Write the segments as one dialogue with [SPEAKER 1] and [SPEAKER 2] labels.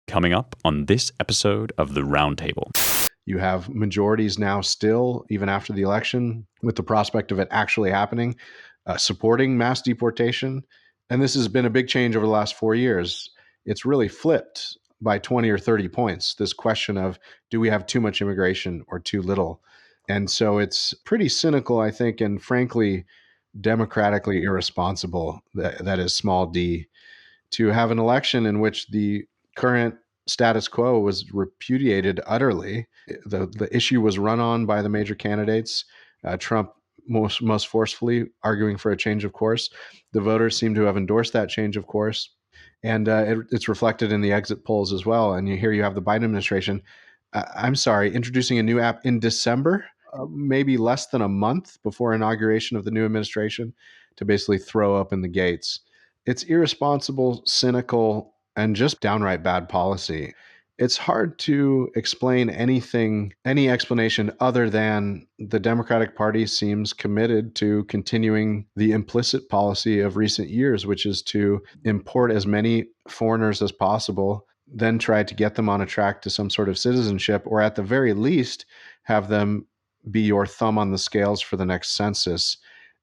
[SPEAKER 1] coming up on this episode of the Roundtable.
[SPEAKER 2] You have majorities now still, even after the election, with the prospect of it actually happening, supporting mass deportation. And this has been a big change over the last 4 years. It's really flipped by 20 or 30 points, this question of, do we have too much immigration or too little? And so it's pretty cynical, I think, and frankly, democratically irresponsible, that is small d, to have an election in which the current status quo was repudiated utterly. The issue was run on by the major candidates. Trump most forcefully arguing for a change of course. The voters seem to have endorsed that change of course. And it's reflected in the exit polls as well. And here you have the Biden administration, introducing a new app in December, maybe less than a month before inauguration of the new administration, to basically throw open the gates. It's irresponsible, cynical, and just downright bad policy. It's hard to explain any explanation other than the Democratic Party seems committed to continuing the implicit policy of recent years, which is to import as many foreigners as possible, then try to get them on a track to some sort of citizenship, or at the very least, have them be your thumb on the scales for the next census,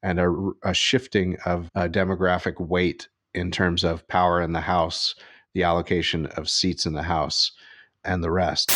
[SPEAKER 2] and a shifting of demographic weight in terms of power in the House, the allocation of seats in the House, and the rest.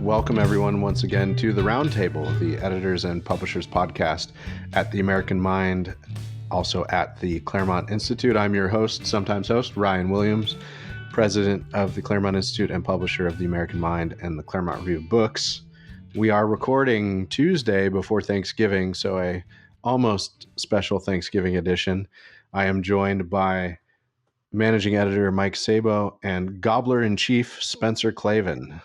[SPEAKER 2] Welcome, everyone, once again to the Roundtable, the editors and publishers podcast at the American Mind, also at the Claremont Institute. I'm your host, sometimes host, Ryan Williams, president of the Claremont Institute and publisher of the American Mind and the Claremont Review of Books. We are recording Tuesday before Thanksgiving, so a almost special Thanksgiving edition. I am joined by managing editor Mike Sabo and gobbler-in-chief Spencer Clavin.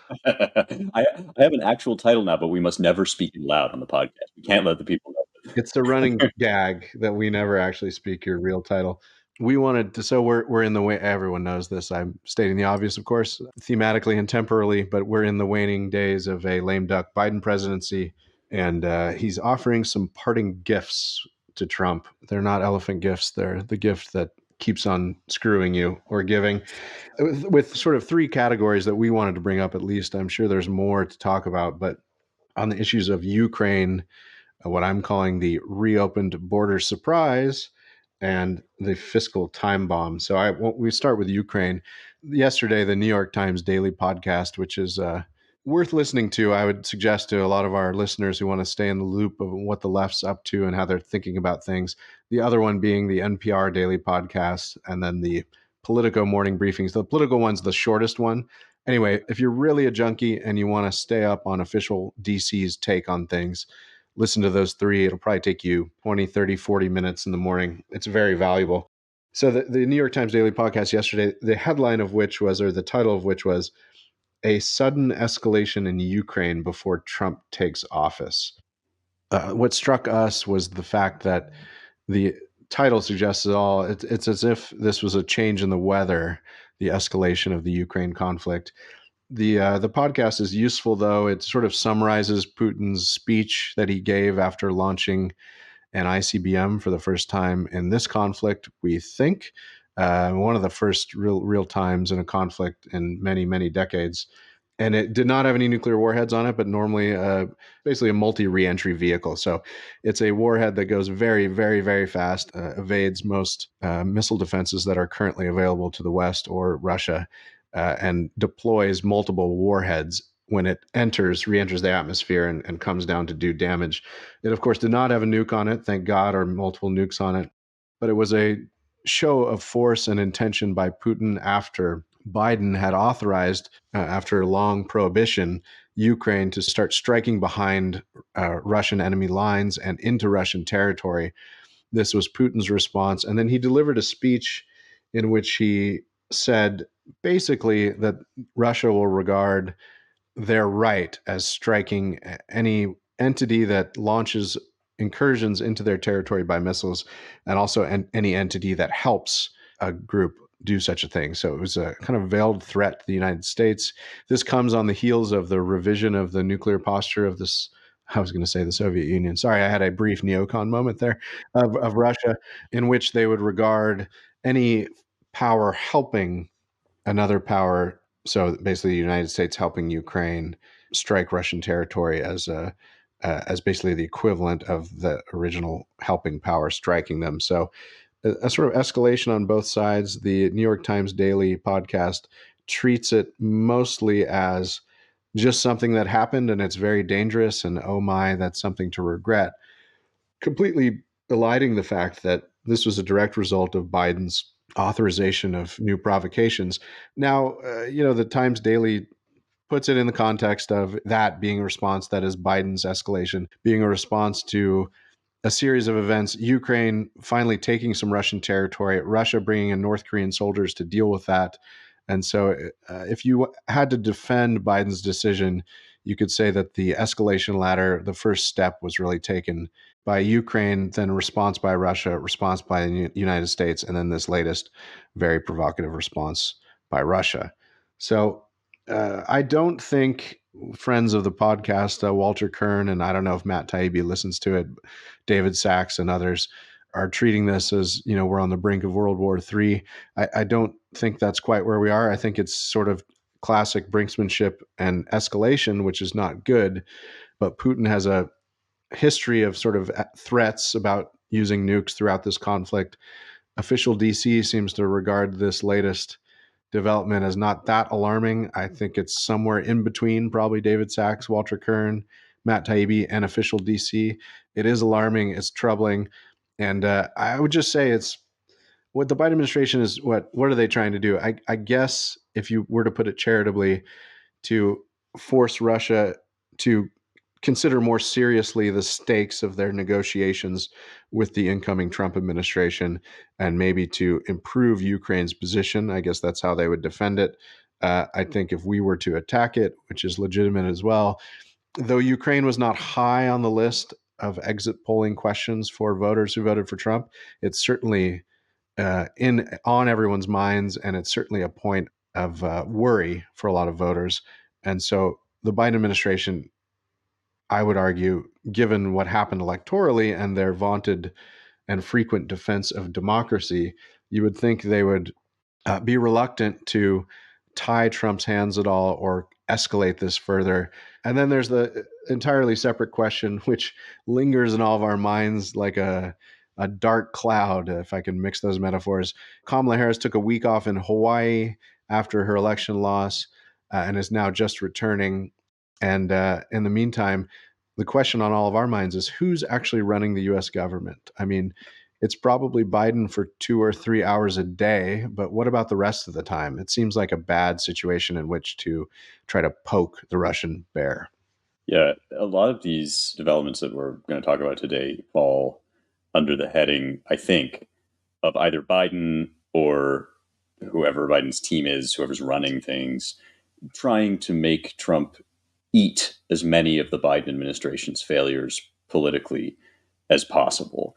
[SPEAKER 1] I have an actual title now, but we must never speak it loud on the podcast. We can't let the people know.
[SPEAKER 2] It's a running gag that we never actually speak your real title. We wanted to, so we're in the way, everyone knows this, I'm stating the obvious, of course, thematically and temporally, but we're in the waning days of a lame duck Biden presidency, and he's offering some parting gifts to Trump. They're not elephant gifts, they're the gift that keeps on screwing you or giving, with sort of three categories that we wanted to bring up. At least I'm sure there's more to talk about, but on the issues of Ukraine, what I'm calling the reopened border surprise, and the fiscal time bomb. So we start with Ukraine. Yesterday, the New York Times daily podcast, which is worth listening to, I would suggest to a lot of our listeners who want to stay in the loop of what the left's up to and how they're thinking about things. The other one being the NPR daily podcast, and then the Politico morning briefings. The political one's the shortest one. Anyway, if you're really a junkie and you want to stay up on official DC's take on things, listen to those three. It'll probably take you 20, 30, 40 minutes in the morning. It's very valuable. So the New York Times daily podcast yesterday, the headline of which was, or the title of which was, "A Sudden Escalation in Ukraine Before Trump Takes Office." What struck us was the fact that the title suggests it all. It's as if this was a change in the weather, the escalation of the Ukraine conflict. The podcast is useful, though. It sort of summarizes Putin's speech that he gave after launching an ICBM for the first time in this conflict, we think. One of the first real times in a conflict in many, many decades. And it did not have any nuclear warheads on it, but normally basically a multi-reentry vehicle. So it's a warhead that goes very, very, very fast, evades most missile defenses that are currently available to the West or Russia, and deploys multiple warheads when it re-enters the atmosphere and comes down to do damage. It, of course, did not have a nuke on it, thank God, or multiple nukes on it. But it was a show of force and intention by Putin after Biden had authorized, after a long prohibition, Ukraine to start striking behind Russian enemy lines and into Russian territory. This was Putin's response. And then he delivered a speech in which he said basically that Russia will regard their right as striking any entity that launches incursions into their territory by missiles, and also any entity that helps a group do such a thing. So it was a kind of veiled threat to the United States. This comes on the heels of the revision of the nuclear posture of this. I was going to say the Soviet Union. Sorry, I had a brief neocon moment there of Russia, in which they would regard any power helping another power. So basically, the United States helping Ukraine strike Russian territory as basically the equivalent of the original helping power striking them. So a sort of escalation on both sides. The New York Times Daily podcast treats it mostly as just something that happened and it's very dangerous, and oh my, that's something to regret, completely eliding the fact that this was a direct result of Biden's authorization of new provocations. Now, the Times Daily puts it in the context of that being a response, that is Biden's escalation, being a response to a series of events, Ukraine finally taking some Russian territory, Russia bringing in North Korean soldiers to deal with that. And so, if you had to defend Biden's decision, you could say that the escalation ladder, the first step was really taken by Ukraine, then response by Russia, response by the United States, and then this latest very provocative response by Russia. So I don't think friends of the podcast, Walter Kern, and I don't know if Matt Taibbi listens to it, David Sachs and others are treating this as, we're on the brink of World War III. I don't think that's quite where we are. I think it's sort of classic brinksmanship and escalation, which is not good. But Putin has a history of sort of threats about using nukes throughout this conflict. Official DC seems to regard this latest development as not that alarming. I think it's somewhere in between, probably David Sachs, Walter Kern, Matt Taibbi, and official DC. It is alarming. It's troubling. And I would just say it's what the Biden administration is. What are they trying to do? I guess if you were to put it charitably, to force Russia to consider more seriously the stakes of their negotiations with the incoming Trump administration, and maybe to improve Ukraine's position. I guess that's how they would defend it. I think if we were to attack it, which is legitimate as well, though Ukraine was not high on the list of exit polling questions for voters who voted for Trump, it's certainly in on everyone's minds, and it's certainly a point of worry for a lot of voters. And so the Biden administration, I would argue, given what happened electorally and their vaunted and frequent defense of democracy, you would think they would be reluctant to tie Trump's hands at all or escalate this further. And then there's the entirely separate question, which lingers in all of our minds like a dark cloud, if I can mix those metaphors. Kamala Harris took a week off in Hawaii after her election loss and is now just returning. And in the meantime, the question on all of our minds is who's actually running the US government? I mean, it's probably Biden for 2 or 3 hours a day, but what about the rest of the time? It seems like a bad situation in which to try to poke the Russian bear.
[SPEAKER 1] Yeah, a lot of these developments that we're going to talk about today fall under the heading, I think, of either Biden or whoever Biden's team is, whoever's running things, trying to make Trump eat as many of the Biden administration's failures politically as possible.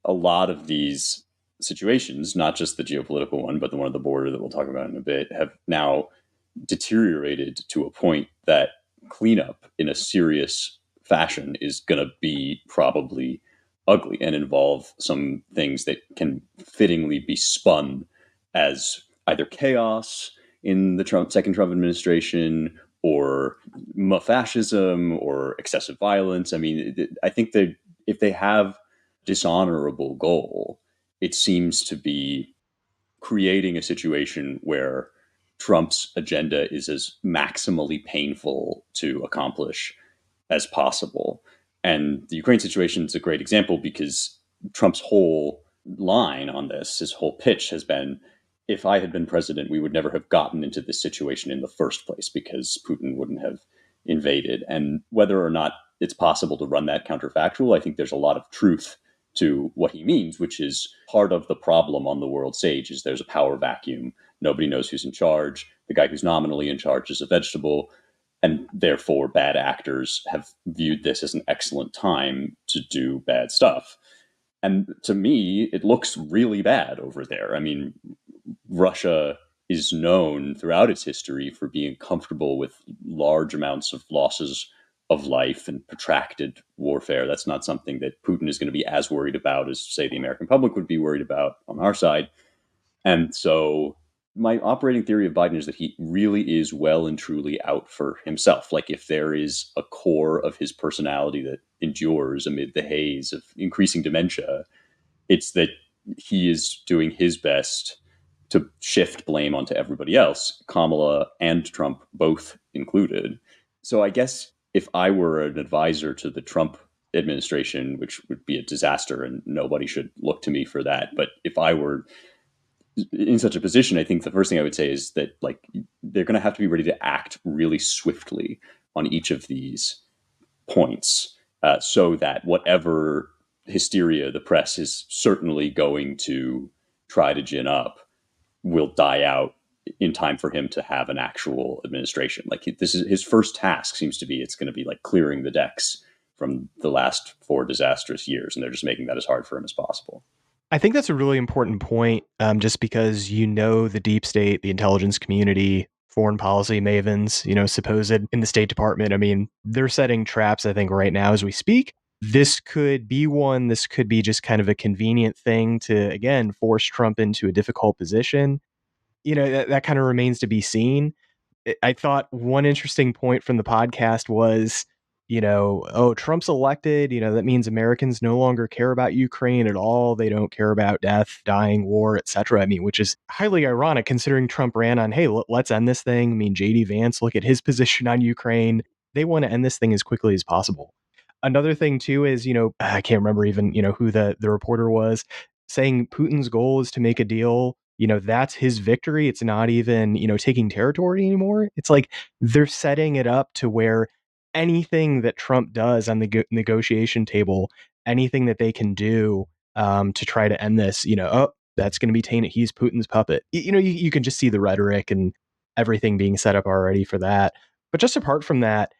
[SPEAKER 1] A lot of these situations, not just the geopolitical one, but the one at the border that we'll talk about in a bit, have now deteriorated to a point that cleanup in a serious fashion is going to be probably ugly and involve some things that can fittingly be spun as either chaos in the second Trump administration or fascism or excessive violence. I mean, I think that if they have dishonorable goal, it seems to be creating a situation where Trump's agenda is as maximally painful to accomplish as possible. And the Ukraine situation is a great example because Trump's whole line on this, his whole pitch has been, if I had been president, we would never have gotten into this situation in the first place because Putin wouldn't have invaded. And whether or not it's possible to run that counterfactual, I think there's a lot of truth to what he means, which is part of the problem on the world stage is there's a power vacuum. Nobody knows who's in charge. The guy who's nominally in charge is a vegetable. And therefore, bad actors have viewed this as an excellent time to do bad stuff. And to me, it looks really bad over there. I mean, Russia is known throughout its history for being comfortable with large amounts of losses of life and protracted warfare. That's not something that Putin is going to be as worried about as, say, the American public would be worried about on our side. And so my operating theory of Biden is that he really is well and truly out for himself. Like, if there is a core of his personality that endures amid the haze of increasing dementia, it's that he is doing his best to shift blame onto everybody else, Kamala and Trump both included. So I guess if I were an advisor to the Trump administration, which would be a disaster and nobody should look to me for that, but if I were in such a position, I think the first thing I would say is that, like, they're going to have to be ready to act really swiftly on each of these points, so that whatever hysteria the press is certainly going to try to gin up will die out in time for him to have an actual administration. Like, this is his first task, seems to be, it's going to be like clearing the decks from the last 4 disastrous years, and they're just making that as hard for him as possible.
[SPEAKER 3] I think that's a really important point, just because the deep state, the intelligence community, foreign policy mavens, supposed in the State Department. I mean, they're setting traps, I think, right now as we speak. This could be one. This could be just kind of a convenient thing to, again, force Trump into a difficult position. That kind of remains to be seen. I thought one interesting point from the podcast was, oh, Trump's elected, that means Americans no longer care about Ukraine at all. They don't care about death, dying, war, etc. I mean, which is highly ironic considering Trump ran on, hey, let's end this thing. I mean, JD Vance, look at his position on Ukraine. They want to end this thing as quickly as possible. Another thing too is, I can't remember even, who the reporter was saying Putin's goal is to make a deal. That's his victory. It's not even, taking territory anymore. It's like they're setting it up to where anything that Trump does on the negotiation table, anything that they can do to try to end this, oh, that's going to be tainted. He's Putin's puppet. You can just see the rhetoric and everything being set up already for that. But just apart from that,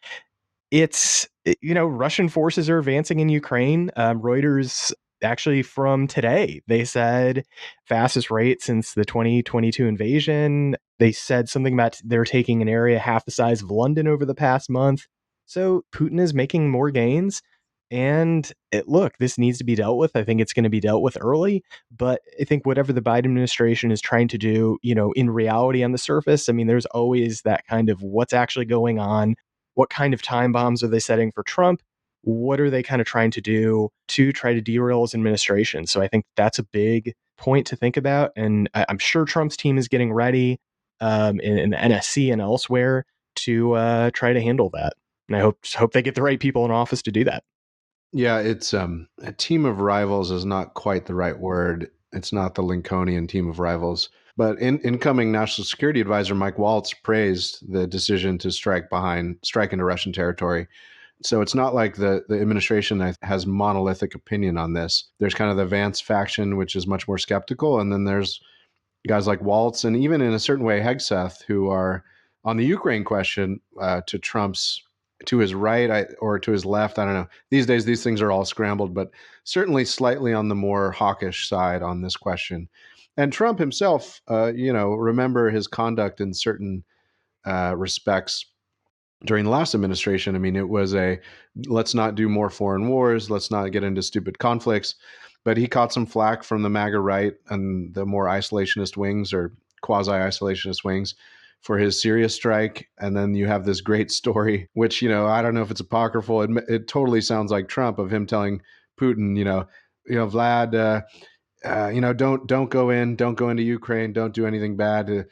[SPEAKER 3] it's, Russian forces are advancing in Ukraine. Reuters actually from today, they said fastest rate since the 2022 invasion. They said something about they're taking an area half the size of London over the past month. So Putin is making more gains. And look, this needs to be dealt with. I think it's going to be dealt with early, but I think whatever the Biden administration is trying to do, in reality on the surface, I mean, there's always that kind of what's actually going on. What kind of time bombs are they setting for Trump? What are they kind of trying to do to try to derail his administration? So I think that's a big point to think about. And I'm sure Trump's team is getting ready in the NSC and elsewhere to try to handle that. And I hope they get the right people in office to do that.
[SPEAKER 2] Yeah, it's a team of rivals is not quite the right word. It's not the Lincolnian team of rivals. But incoming National Security Advisor Mike Waltz praised the decision to strike into Russian territory. So it's not like the administration has monolithic opinion on this. There's kind of the Vance faction, which is much more skeptical, and then there's guys like Waltz and even in a certain way Hegseth, who are on the Ukraine question to his right or to his left. I don't know. These days, these things are all scrambled, but certainly slightly on the more hawkish side on this question. And Trump himself, remember his conduct in certain respects during the last administration. I mean, it was let's not do more foreign wars, let's not get into stupid conflicts. But he caught some flack from the MAGA right and the more isolationist wings or quasi isolationist wings for his Syria strike. And then you have this great story, which, I don't know if it's apocryphal. It totally sounds like Trump, of him telling Putin, Vlad, don't go into Ukraine, don't do anything bad.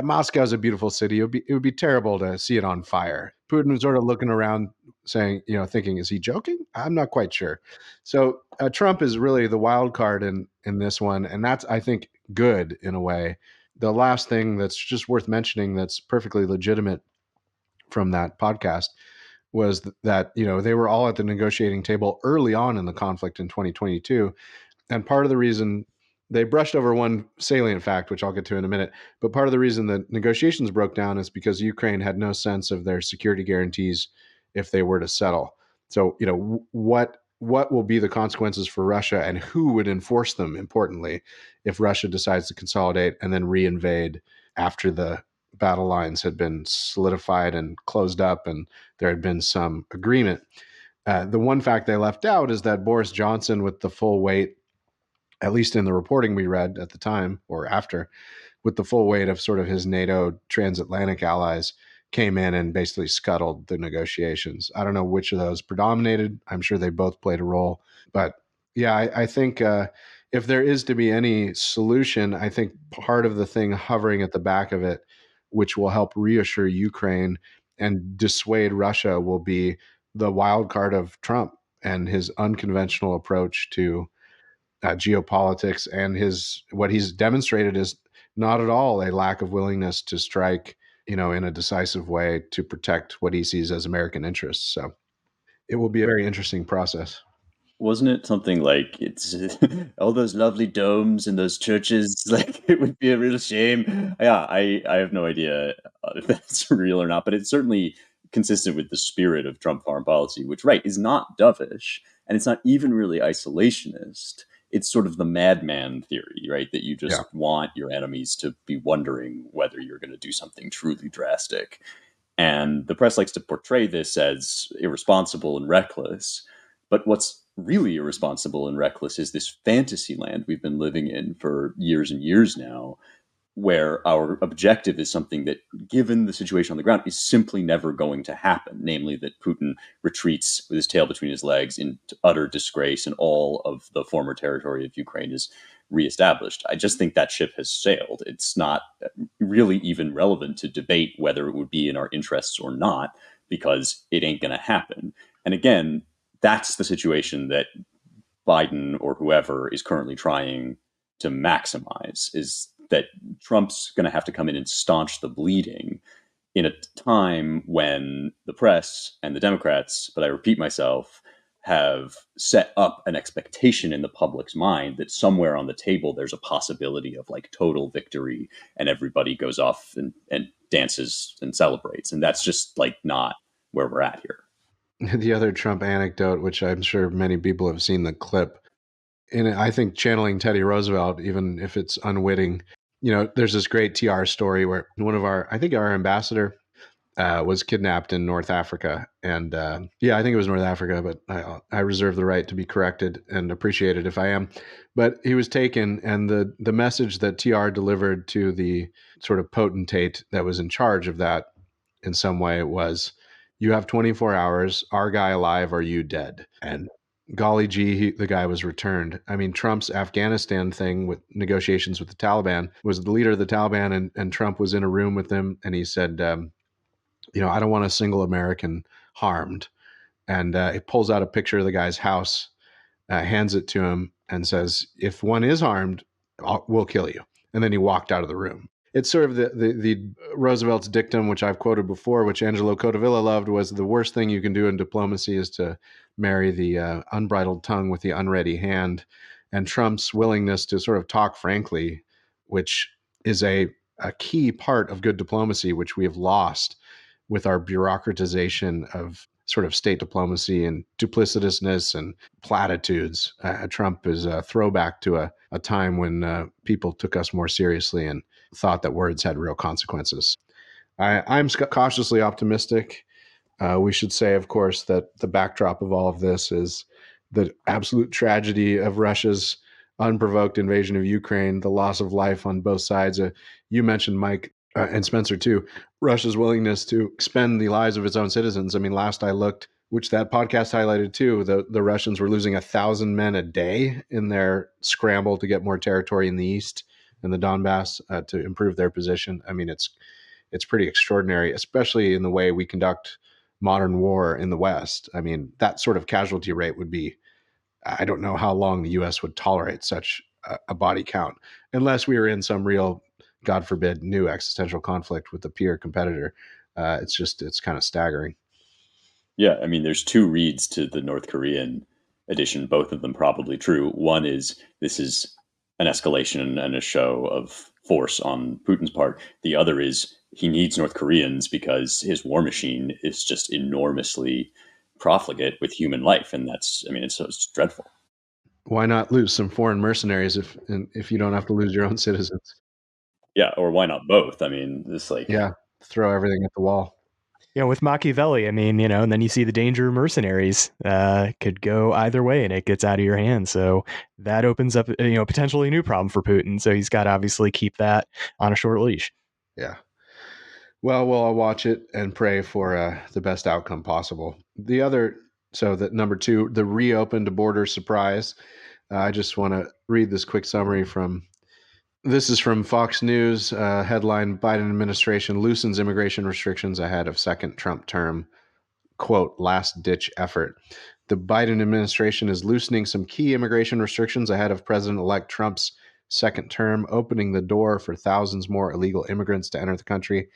[SPEAKER 2] Moscow is a beautiful city. It would be terrible to see it on fire. Putin was sort of looking around, saying, thinking, is he joking? I'm not quite sure. So Trump is really the wild card in this one, and that's, I think, good in a way. The last thing that's just worth mentioning, that's perfectly legitimate from that podcast, was that they were all at the negotiating table early on in the conflict in 2022, and part of the reason they brushed over one salient fact, which I'll get to in a minute. But part of the reason that negotiations broke down is because Ukraine had no sense of their security guarantees if they were to settle. So, what will be the consequences for Russia, and who would enforce them, importantly, if Russia decides to consolidate and then reinvade after the battle lines had been solidified and closed up and there had been some agreement. The one fact they left out is that Boris Johnson, with the full weight, at least in the reporting we read at the time or after, with the full weight of sort of his NATO transatlantic allies, came in and basically scuttled the negotiations. I don't know which of those predominated. I'm sure they both played a role. But yeah, I think if there is to be any solution, I think part of the thing hovering at the back of it, which will help reassure Ukraine and dissuade Russia, will be the wild card of Trump and his unconventional approach to geopolitics, and his what he's demonstrated is not at all a lack of willingness to strike, in a decisive way to protect what he sees as American interests. So it will be a very interesting process.
[SPEAKER 1] Wasn't it something like it's all those lovely domes in those churches? Like it would be a real shame. Yeah, I have no idea if that's real or not, but it's certainly consistent with the spirit of Trump foreign policy, which, right, is not dovish and it's not even really isolationist. It's sort of the madman theory, right? That you
[SPEAKER 2] Yeah.
[SPEAKER 1] just want your enemies to be wondering whether you're going to do something truly drastic. And the press likes to portray this as irresponsible and reckless. But what's really irresponsible and reckless is this fantasy land we've been living in for years and years now, where our objective is something that, given the situation on the ground, is simply never going to happen. Namely, that Putin retreats with his tail between his legs into utter disgrace and all of the former territory of Ukraine is reestablished. I just think that ship has sailed. It's not really even relevant to debate whether it would be in our interests or not, because it ain't going to happen. And again, that's the situation that Biden or whoever is currently trying to maximize, is that Trump's going to have to come in and staunch the bleeding in a time when the press and the Democrats, but I repeat myself, have set up an expectation in the public's mind that somewhere on the table there's a possibility of like total victory and everybody goes off and dances and celebrates. And that's just like not where we're at here.
[SPEAKER 2] The other Trump anecdote, which I'm sure many people have seen the clip, and I think channeling Teddy Roosevelt, even if it's unwitting, there's this great TR story where one of I think our ambassador was kidnapped in North Africa. And yeah, I think it was North Africa, but I reserve the right to be corrected and appreciated if I am. But he was taken, and the message that TR delivered to the sort of potentate that was in charge of that in some way was, "You have 24 hours, our guy alive, or you dead." And golly gee, the guy was returned. I mean, Trump's Afghanistan thing with negotiations with the Taliban, was the leader of the Taliban, and Trump was in a room with him, and he said, I don't want a single American harmed. And it pulls out a picture of the guy's house, hands it to him, and says, "If one is harmed, we'll kill you." And then he walked out of the room. It's sort of the Roosevelt's dictum, which I've quoted before, which Angelo Codevilla loved, was the worst thing you can do in diplomacy is to marry the unbridled tongue with the unready hand. And Trump's willingness to sort of talk frankly, which is a key part of good diplomacy, which we have lost with our bureaucratization of sort of state diplomacy and duplicitousness and platitudes. Trump is a throwback to a time when people took us more seriously and thought that words had real consequences. I'm cautiously optimistic. We should say, of course, that the backdrop of all of this is the absolute tragedy of Russia's unprovoked invasion of Ukraine, the loss of life on both sides. You mentioned, Mike, and Spencer too, Russia's willingness to expend the lives of its own citizens. I mean, last I looked, which that podcast highlighted too, the Russians were losing 1,000 men a day in their scramble to get more territory in the east and the Donbass to improve their position. I mean, it's pretty extraordinary, especially in the way we conduct modern war in the West. I mean, that sort of casualty rate would be, I don't know how long the US would tolerate such a body count, unless we were in some real, God forbid, new existential conflict with a peer competitor. It's kind of staggering.
[SPEAKER 1] Yeah, I mean, there's two reads to the North Korean edition, both of them probably true. One is this is an escalation and a show of force on Putin's part. The other is he needs North Koreans because his war machine is just enormously profligate with human life, and that's, I mean, it's dreadful.
[SPEAKER 2] Why not lose some foreign mercenaries if you don't have to lose your own citizens?
[SPEAKER 1] Yeah, or why not both? I mean, this like
[SPEAKER 2] Yeah, throw everything at the wall.
[SPEAKER 3] With Machiavelli, I mean, and then you see the danger of mercenaries. Could go either way, and it gets out of your hands. So that opens up, potentially a new problem for Putin. So he's got to obviously keep that on a short leash.
[SPEAKER 2] Yeah. Well, I'll watch it and pray for the best outcome possible. The other, so that number two, the reopened border surprise. I just want to read this quick summary from. This is from Fox News. Headline: Biden administration loosens immigration restrictions ahead of second Trump term. Quote, last ditch effort. The Biden administration is loosening some key immigration restrictions ahead of President elect Trump's second term, opening the door for thousands more illegal immigrants to enter the country.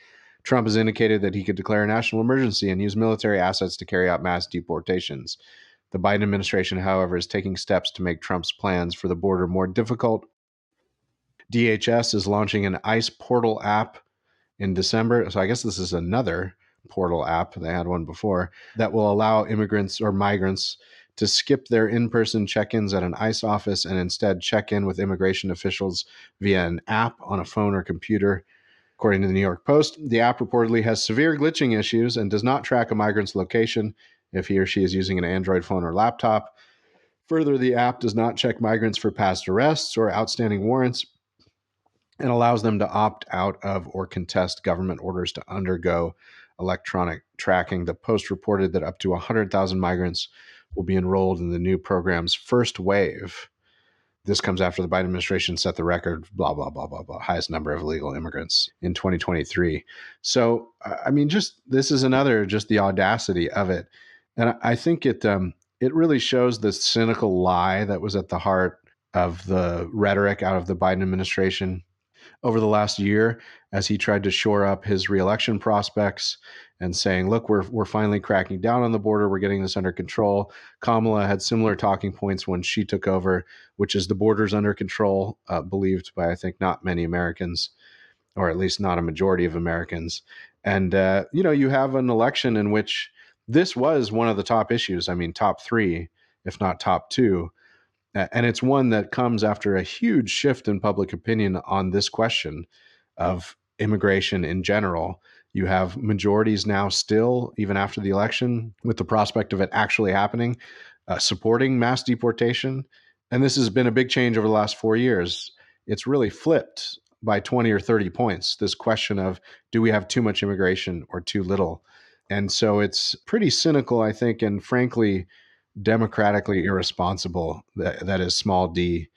[SPEAKER 2] Trump has indicated that he could declare a national emergency and use military assets to carry out mass deportations. The Biden administration, however, is taking steps to make Trump's plans for the border more difficult. DHS is launching an ICE portal app in December. So I guess this is another portal app. They had one before that will allow immigrants or migrants to skip their in-person check-ins at an ICE office and instead check in with immigration officials via an app on a phone or computer. According to the New York Post, the app reportedly has severe glitching issues and does not track a migrant's location if he or she is using an Android phone or laptop. Further, the app does not check migrants for past arrests or outstanding warrants and allows them to opt out of or contest government orders to undergo electronic tracking. The Post reported that up to 100,000 migrants will be enrolled in the new program's first wave. This comes after the Biden administration set the record, blah, blah, blah, blah, blah, highest number of illegal immigrants in 2023. So, I mean, just this is another, just the audacity of it. And I think it really shows the cynical lie that was at the heart of the rhetoric out of the Biden administration over the last year as he tried to shore up his reelection prospects and saying, look, we're finally cracking down on the border. We're getting this under control. Kamala had similar talking points when she took over, which is the border's under control, believed by, I think, not many Americans, or at least not a majority of Americans. And, you have an election in which this was one of the top issues. I mean, top three, if not top two. And it's one that comes after a huge shift in public opinion on this question of immigration in general. You have majorities now still, even after the election, with the prospect of it actually happening, supporting mass deportation. And this has been a big change over the last 4 years. It's really flipped by 20 or 30 points, this question of do we have too much immigration or too little? And so it's pretty cynical, I think, and frankly, democratically irresponsible, that is small d,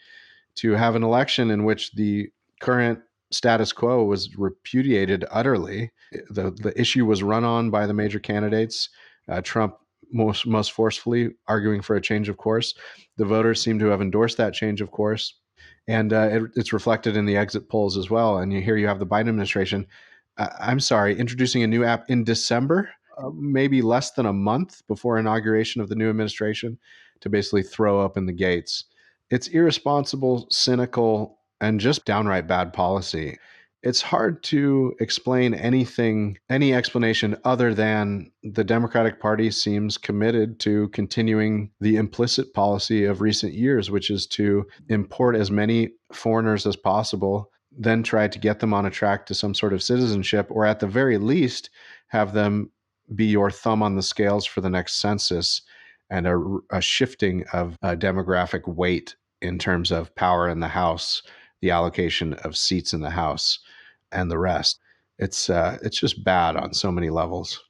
[SPEAKER 2] to have an election in which the current status quo was repudiated utterly. The issue was run on by the major candidates. Trump most forcefully arguing for a change of course. The voters seem to have endorsed that change of course, and it's reflected in the exit polls as well. And you have the Biden administration. I'm sorry, introducing a new app in December, maybe less than a month before inauguration of the new administration, to basically throw open the gates. It's irresponsible, cynical, and just downright bad policy. It's hard to explain any explanation other than the Democratic Party seems committed to continuing the implicit policy of recent years, which is to import as many foreigners as possible, then try to get them on a track to some sort of citizenship, or at the very least, have them be your thumb on the scales for the next census, and a shifting of demographic weight in terms of power in the House, the allocation of seats in the House, and the rest. It's just bad on so many levels.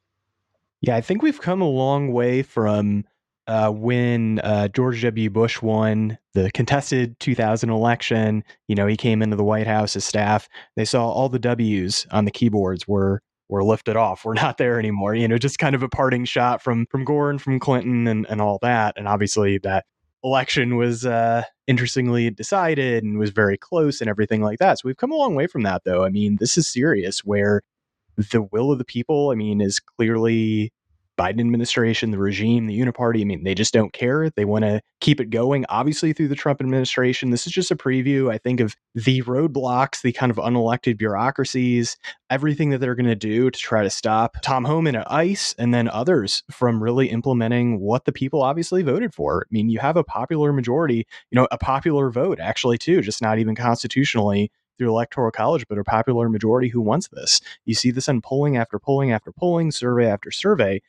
[SPEAKER 3] Yeah, I think we've come a long way from when George W. Bush won the contested 2000 election. He came into the White House, his staff, they saw all the W's on the keyboards were lifted off. We're not there anymore. Just kind of a parting shot from Gore and from Clinton and all that. And obviously that election was interestingly decided and was very close and everything like that. So we've come a long way from that, though. I mean, this is serious where the will of the people, I mean, is clearly Biden administration, the regime, the uniparty, I mean, they just don't care. They want to keep it going, obviously, through the Trump administration. This is just a preview, I think, of the roadblocks, the kind of unelected bureaucracies, everything that they're going to do to try to stop Tom Homan at ICE and then others from really implementing what the people obviously voted for. I mean, you have a popular majority, a popular vote, actually, too, just not even constitutionally through electoral college, but a popular majority who wants this. You see this in polling after polling after polling, survey after survey.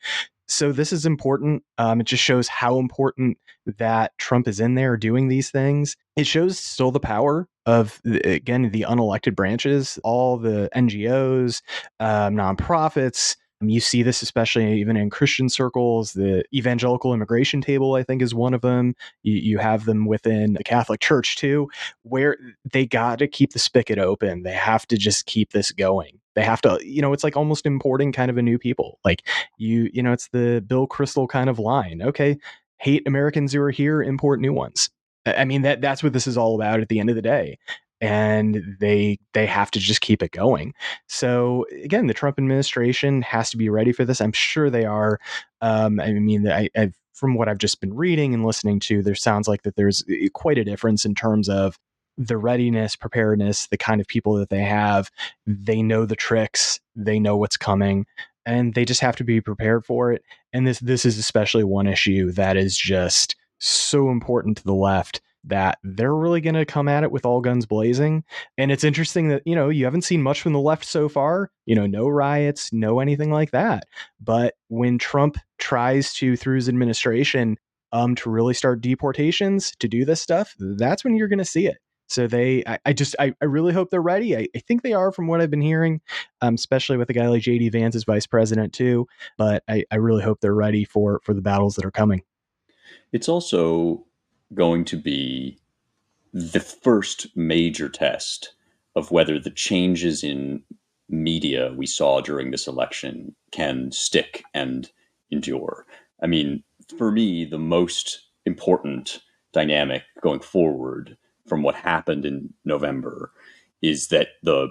[SPEAKER 3] So this is important. It just shows how important that Trump is in there doing these things. It shows still the power of, again, the unelected branches, all the NGOs, nonprofits. You see this especially even in Christian circles. The evangelical immigration table, I think, is one of them. You have them within the Catholic Church too, where they got to keep the spigot open. They have to just keep this going. They have to, it's like almost importing kind of a new people. Like it's the Bill Kristol kind of line. Okay, hate Americans who are here, import new ones. I mean, that's what this is all about at the end of the day. And they have to just keep it going. So again, the Trump administration has to be ready for this. I'm sure they are. I mean, from what I've just been reading and listening to, there sounds like that there's quite a difference in terms of the readiness, preparedness, the kind of people that they have. They know the tricks, they know what's coming, and they just have to be prepared for it. And this is especially one issue that is just so important to the left, that they're really going to come at it with all guns blazing. And it's interesting that, you haven't seen much from the left so far, no riots, no anything like that. But when Trump tries to, through his administration, to really start deportations, to do this stuff, that's when you're going to see it. So I really hope they're ready. I think they are, from what I've been hearing, especially with a guy like JD Vance as vice president too. But I really hope they're ready for the battles that are coming.
[SPEAKER 1] It's also going to be the first major test of whether the changes in media we saw during this election can stick and endure. I mean, for me, the most important dynamic going forward from what happened in November is that the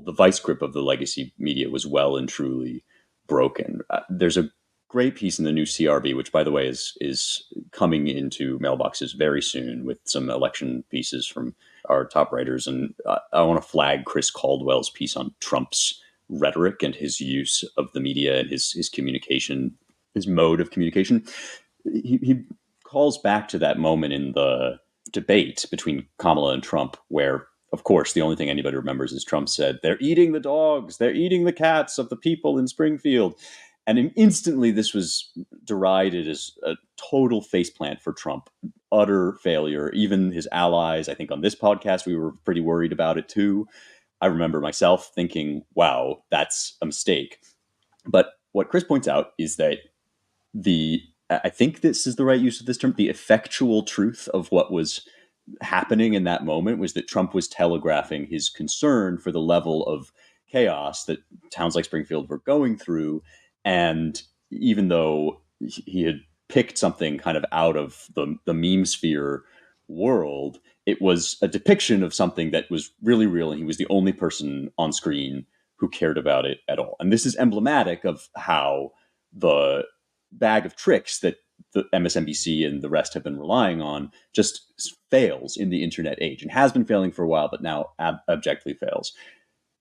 [SPEAKER 1] vice grip of the legacy media was well and truly broken. There's a great piece in the new CRB, which, by the way, is coming into mailboxes very soon, with some election pieces from our top writers. And I want to flag Chris Caldwell's piece on Trump's rhetoric and his use of the media and his communication, his mode of communication. He calls back to that moment in the debate between Kamala and Trump, where, of course, the only thing anybody remembers is Trump said, "They're eating the dogs, they're eating the cats of the people in Springfield." And instantly, this was derided as a total faceplant for Trump, utter failure. Even his allies, I think on this podcast, we were pretty worried about it too. I remember myself thinking, wow, that's a mistake. But what Chris points out is that I think this is the right use of this term, the effectual truth of what was happening in that moment was that Trump was telegraphing his concern for the level of chaos that towns like Springfield were going through. And even though he had picked something kind of out of the meme sphere world, it was a depiction of something that was really real. And he was the only person on screen who cared about it at all. And this is emblematic of how the bag of tricks that the MSNBC and the rest have been relying on just fails in the internet age, and has been failing for a while, but now abjectly fails.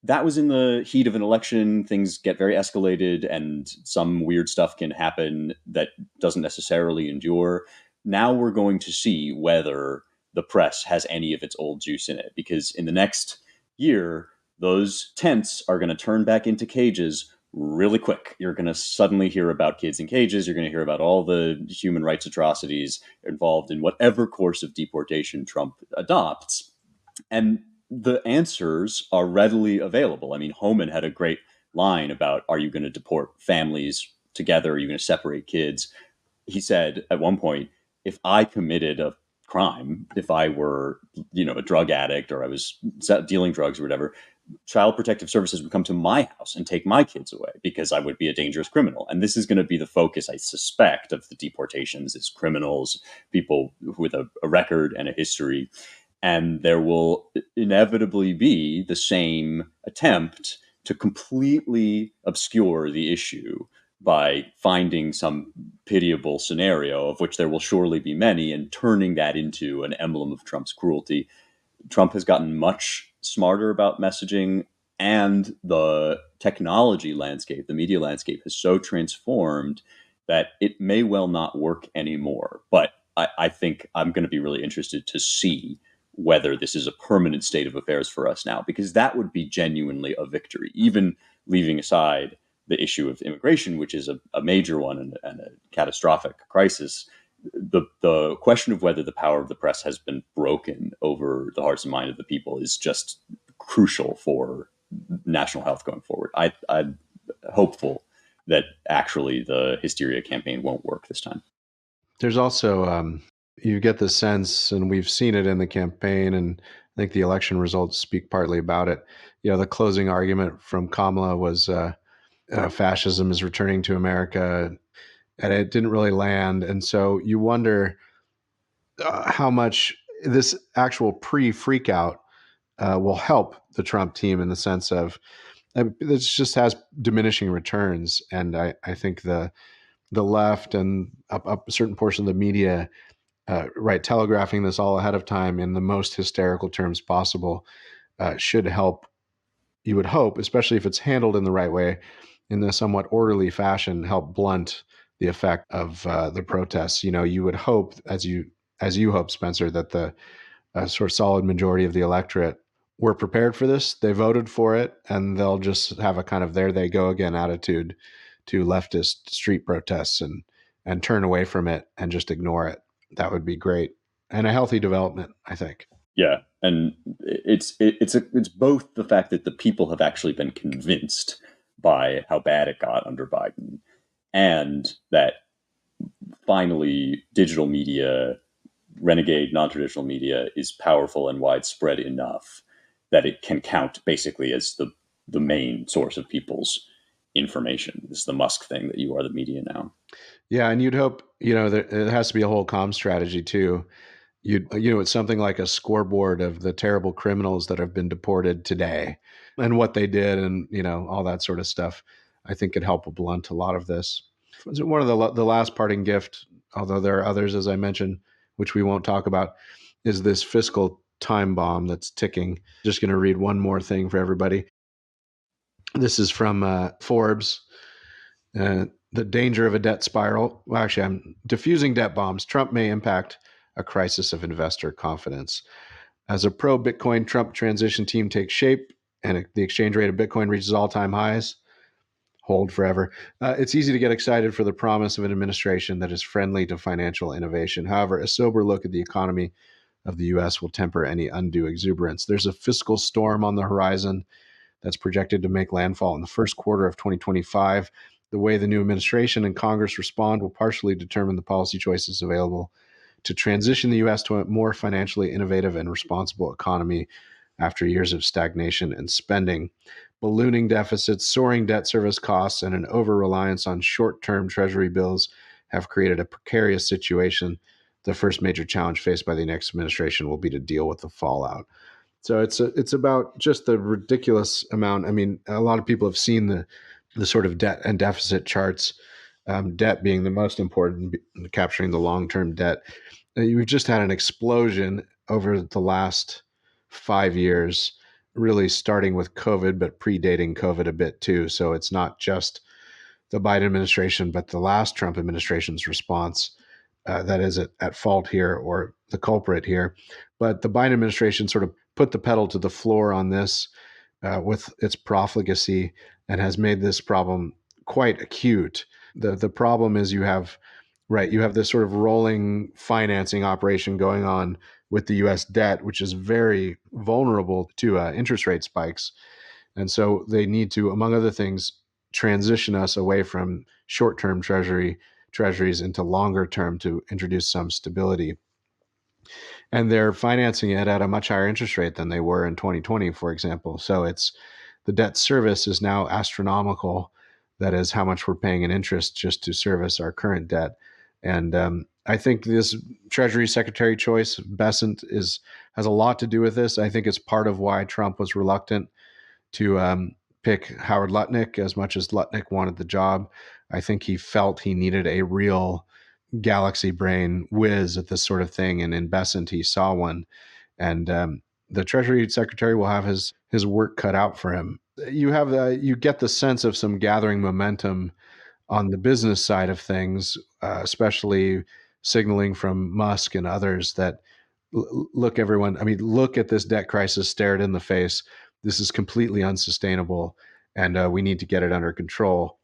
[SPEAKER 1] That was in the heat of an election. Things get very escalated, and some weird stuff can happen that doesn't necessarily endure. Now we're going to see whether the press has any of its old juice in it, because in the next year, those tents are going to turn back into cages really quick. You're going to suddenly hear about kids in cages. You're going to hear about all the human rights atrocities involved in whatever course of deportation Trump adopts. And the answers are readily available. I mean, Homan had a great line about, are you going to deport families together? Are you going to separate kids? He said at one point, if I committed a crime, if I were, a drug addict, or I was dealing drugs or whatever, Child Protective Services would come to my house and take my kids away because I would be a dangerous criminal. And this is going to be the focus, I suspect, of the deportations, is criminals, people with a record and a history. And there will inevitably be the same attempt to completely obscure the issue by finding some pitiable scenario, of which there will surely be many, and turning that into an emblem of Trump's cruelty. Trump has gotten much smarter about messaging, and the technology landscape, the media landscape, has so transformed that it may well not work anymore. But I think I'm going to be really interested to see whether this is a permanent state of affairs for us now, because that would be genuinely a victory, even leaving aside the issue of immigration, which is a major one and a catastrophic crisis. The question of whether the power of the press has been broken over the hearts and minds of the people is just crucial for national health going forward. I'm hopeful that actually the hysteria campaign won't work this time.
[SPEAKER 2] There's also, you get the sense, and we've seen it in the campaign, and I think the election results speak partly about it. The closing argument from Kamala was fascism is returning to America, and it didn't really land. And so you wonder how much this actual pre-freak out will help the Trump team in the sense of this just has diminishing returns. And I think the left and a certain portion of the media, telegraphing this all ahead of time in the most hysterical terms possible, should help. You would hope, especially if it's handled in the right way, in a somewhat orderly fashion, help blunt the effect of the protests. You would hope, as you hope, Spencer, that the sort of solid majority of the electorate were prepared for this. They voted for it, and they'll just have a kind of there they go again attitude to leftist street protests and turn away from it and just ignore it. That would be great and a healthy development, I think.
[SPEAKER 1] Yeah, and it's both the fact that the people have actually been convinced by how bad it got under Biden, and that finally digital media, renegade non-traditional media, is powerful and widespread enough that it can count basically as the main source of people's information. This is the Musk thing, that you are the media now.
[SPEAKER 2] Yeah, and you'd hope, there has to be a whole comm strategy too. It's something like a scoreboard of the terrible criminals that have been deported today and what they did, and all that sort of stuff. I think could help blunt a lot of this. One of the last parting gift, although there are others, as I mentioned, which we won't talk about, is this fiscal time bomb that's ticking. Just going to read one more thing for everybody. This is from Forbes. The danger of a debt spiral. Well, actually, I'm diffusing debt bombs. Trump may impact a crisis of investor confidence. As a pro-Bitcoin Trump transition team takes shape and the exchange rate of Bitcoin reaches all-time highs, hold forever, it's easy to get excited for the promise of an administration that is friendly to financial innovation. However, a sober look at the economy of the U.S. will temper any undue exuberance. There's a fiscal storm on the horizon that's projected to make landfall in the first quarter of 2025. The way the new administration and Congress respond will partially determine the policy choices available to transition the U.S. to a more financially innovative and responsible economy after years of stagnation and spending. Ballooning deficits, soaring debt service costs, and an over-reliance on short-term Treasury bills have created a precarious situation. The first major challenge faced by the next administration will be to deal with the fallout. So it's about just the ridiculous amount. I mean, a lot of people have seen the sort of debt and deficit charts, debt being the most important, capturing the long-term debt. We've just had an explosion over the last 5 years, really starting with COVID, but predating COVID a bit too. So it's not just the Biden administration, but the last Trump administration's response that is at fault here, or the culprit here. But the Biden administration sort of put the pedal to the floor on this with its profligacy and has made this problem quite acute. The problem is you have this sort of rolling financing operation going on with the U.S. debt, which is very vulnerable to interest rate spikes. And so they need to, among other things, transition us away from short-term treasuries into longer term to introduce some stability. And they're financing it at a much higher interest rate than they were in 2020, for example. So the debt service is now astronomical. That is how much we're paying in interest just to service our current debt. And I think this Treasury Secretary choice, Bessent, has a lot to do with this. I think it's part of why Trump was reluctant to pick Howard Lutnick as much as Lutnick wanted the job. I think he felt he needed a real galaxy brain whiz at this sort of thing, and in Besant he saw one. And the Treasury Secretary will have his work cut out for him. You get the sense of some gathering momentum on the business side of things, especially signaling from Musk and others that look, everyone, I mean, look at this debt crisis, stare it in the face. This is completely unsustainable, and we need to get it under control.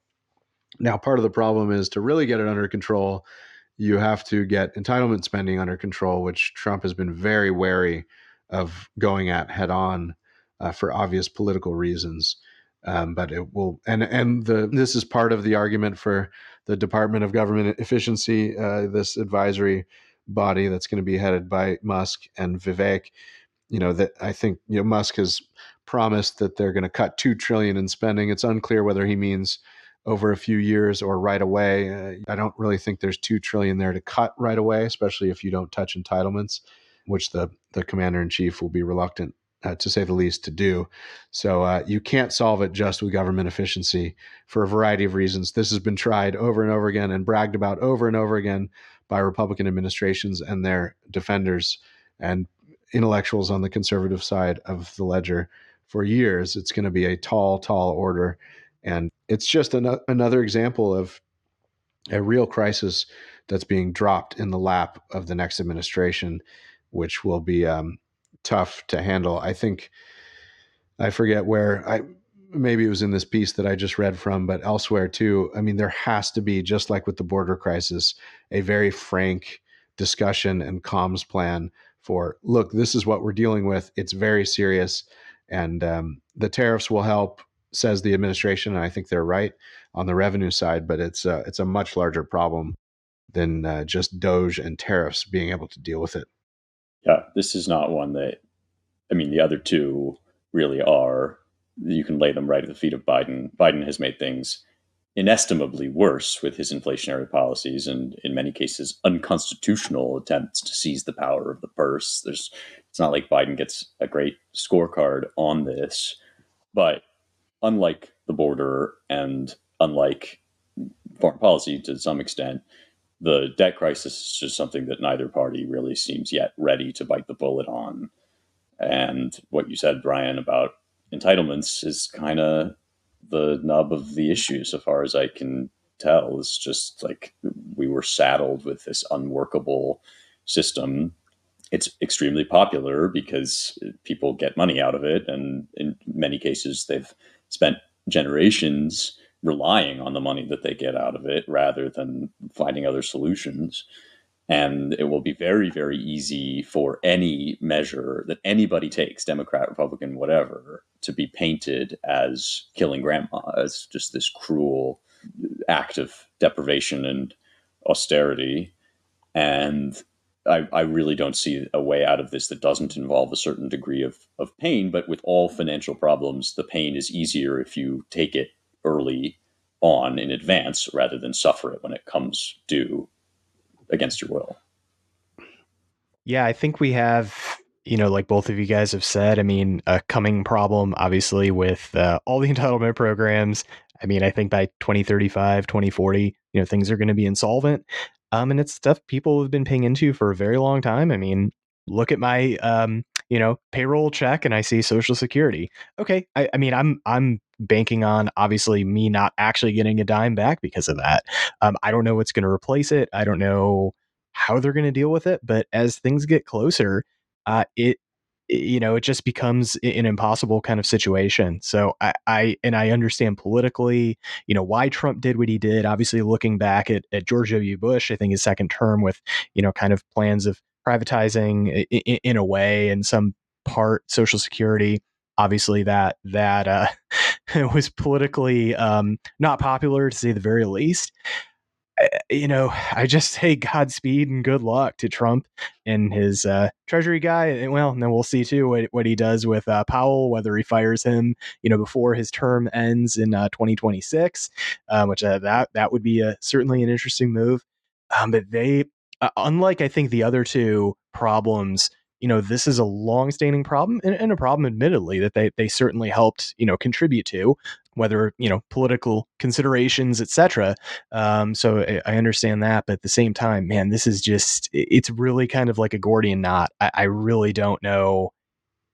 [SPEAKER 2] Now, part of the problem is to really get it under control, you have to get entitlement spending under control, which Trump has been very wary of going at head on for obvious political reasons. But it will, this is part of the argument for the Department of Government Efficiency, this advisory body that's going to be headed by Musk and Vivek. That I think Musk has promised that they're going to cut 2 trillion in spending. It's unclear whether he means over a few years or right away. I don't really think there's 2 trillion there to cut right away, especially if you don't touch entitlements, which the commander in chief will be reluctant, to say the least, to do. So you can't solve it just with government efficiency for a variety of reasons. This has been tried over and over again and bragged about over and over again by Republican administrations and their defenders and intellectuals on the conservative side of the ledger for years. It's going to be a tall, tall order. And it's just another example of a real crisis that's being dropped in the lap of the next administration, which will be tough to handle. I think, I forget where, maybe it was in this piece that I just read from, but elsewhere too. I mean, there has to be, just like with the border crisis, a very frank discussion and comms plan for, look, this is what we're dealing with. It's very serious. And the tariffs will help, says the administration. And I think they're right on the revenue side, but it's a much larger problem than just Doge and tariffs being able to deal with it.
[SPEAKER 1] Yeah, this is not one that, I mean, the other two really are. You can lay them right at the feet of Biden. Biden has made things inestimably worse with his inflationary policies and, in many cases, unconstitutional attempts to seize the power of the purse. It's not like Biden gets a great scorecard on this, but unlike the border and unlike foreign policy to some extent, the debt crisis is just something that neither party really seems yet ready to bite the bullet on. And what you said, Brian, about entitlements is kind of the nub of the issue, so far as I can tell. It's just like we were saddled with this unworkable system. It's extremely popular because people get money out of it. And in many cases, they've spent generations relying on the money that they get out of it rather than finding other solutions. And it will be very, very easy for any measure that anybody takes, Democrat, Republican, whatever, to be painted as killing grandma, as just this cruel act of deprivation and austerity. And I really don't see a way out of this that doesn't involve a certain degree of pain. But with all financial problems, the pain is easier if you take it early on in advance rather than suffer it when it comes due against your will.
[SPEAKER 3] Yeah, I think we have, like both of you guys have said, I mean, a coming problem, obviously, with all the entitlement programs. I mean, I think by 2035, 2040, things are going to be insolvent. And it's stuff people have been paying into for a very long time. I mean, look at my, payroll check and I see Social Security. Okay. I mean, I'm banking on obviously me not actually getting a dime back because of that. I don't know what's going to replace it. I don't know how they're going to deal with it. But as things get closer, it just becomes an impossible kind of situation. So I understand politically, why Trump did what he did. Obviously, looking back at George W. Bush, I think his second term with, kind of plans of privatizing in a way and some part Social Security. Obviously, that was politically not popular to say the very least. I just say Godspeed and good luck to Trump and his Treasury guy. And well, and then we'll see too what he does with Powell, whether he fires him, before his term ends in 2026, which that would be certainly an interesting move. But they, unlike I think the other two problems, this is a long-standing problem and a problem, admittedly, that they certainly helped, contribute to. whether, political considerations, etc. So I understand that, but at the same time, man, this is it's really kind of like a Gordian knot. I really don't know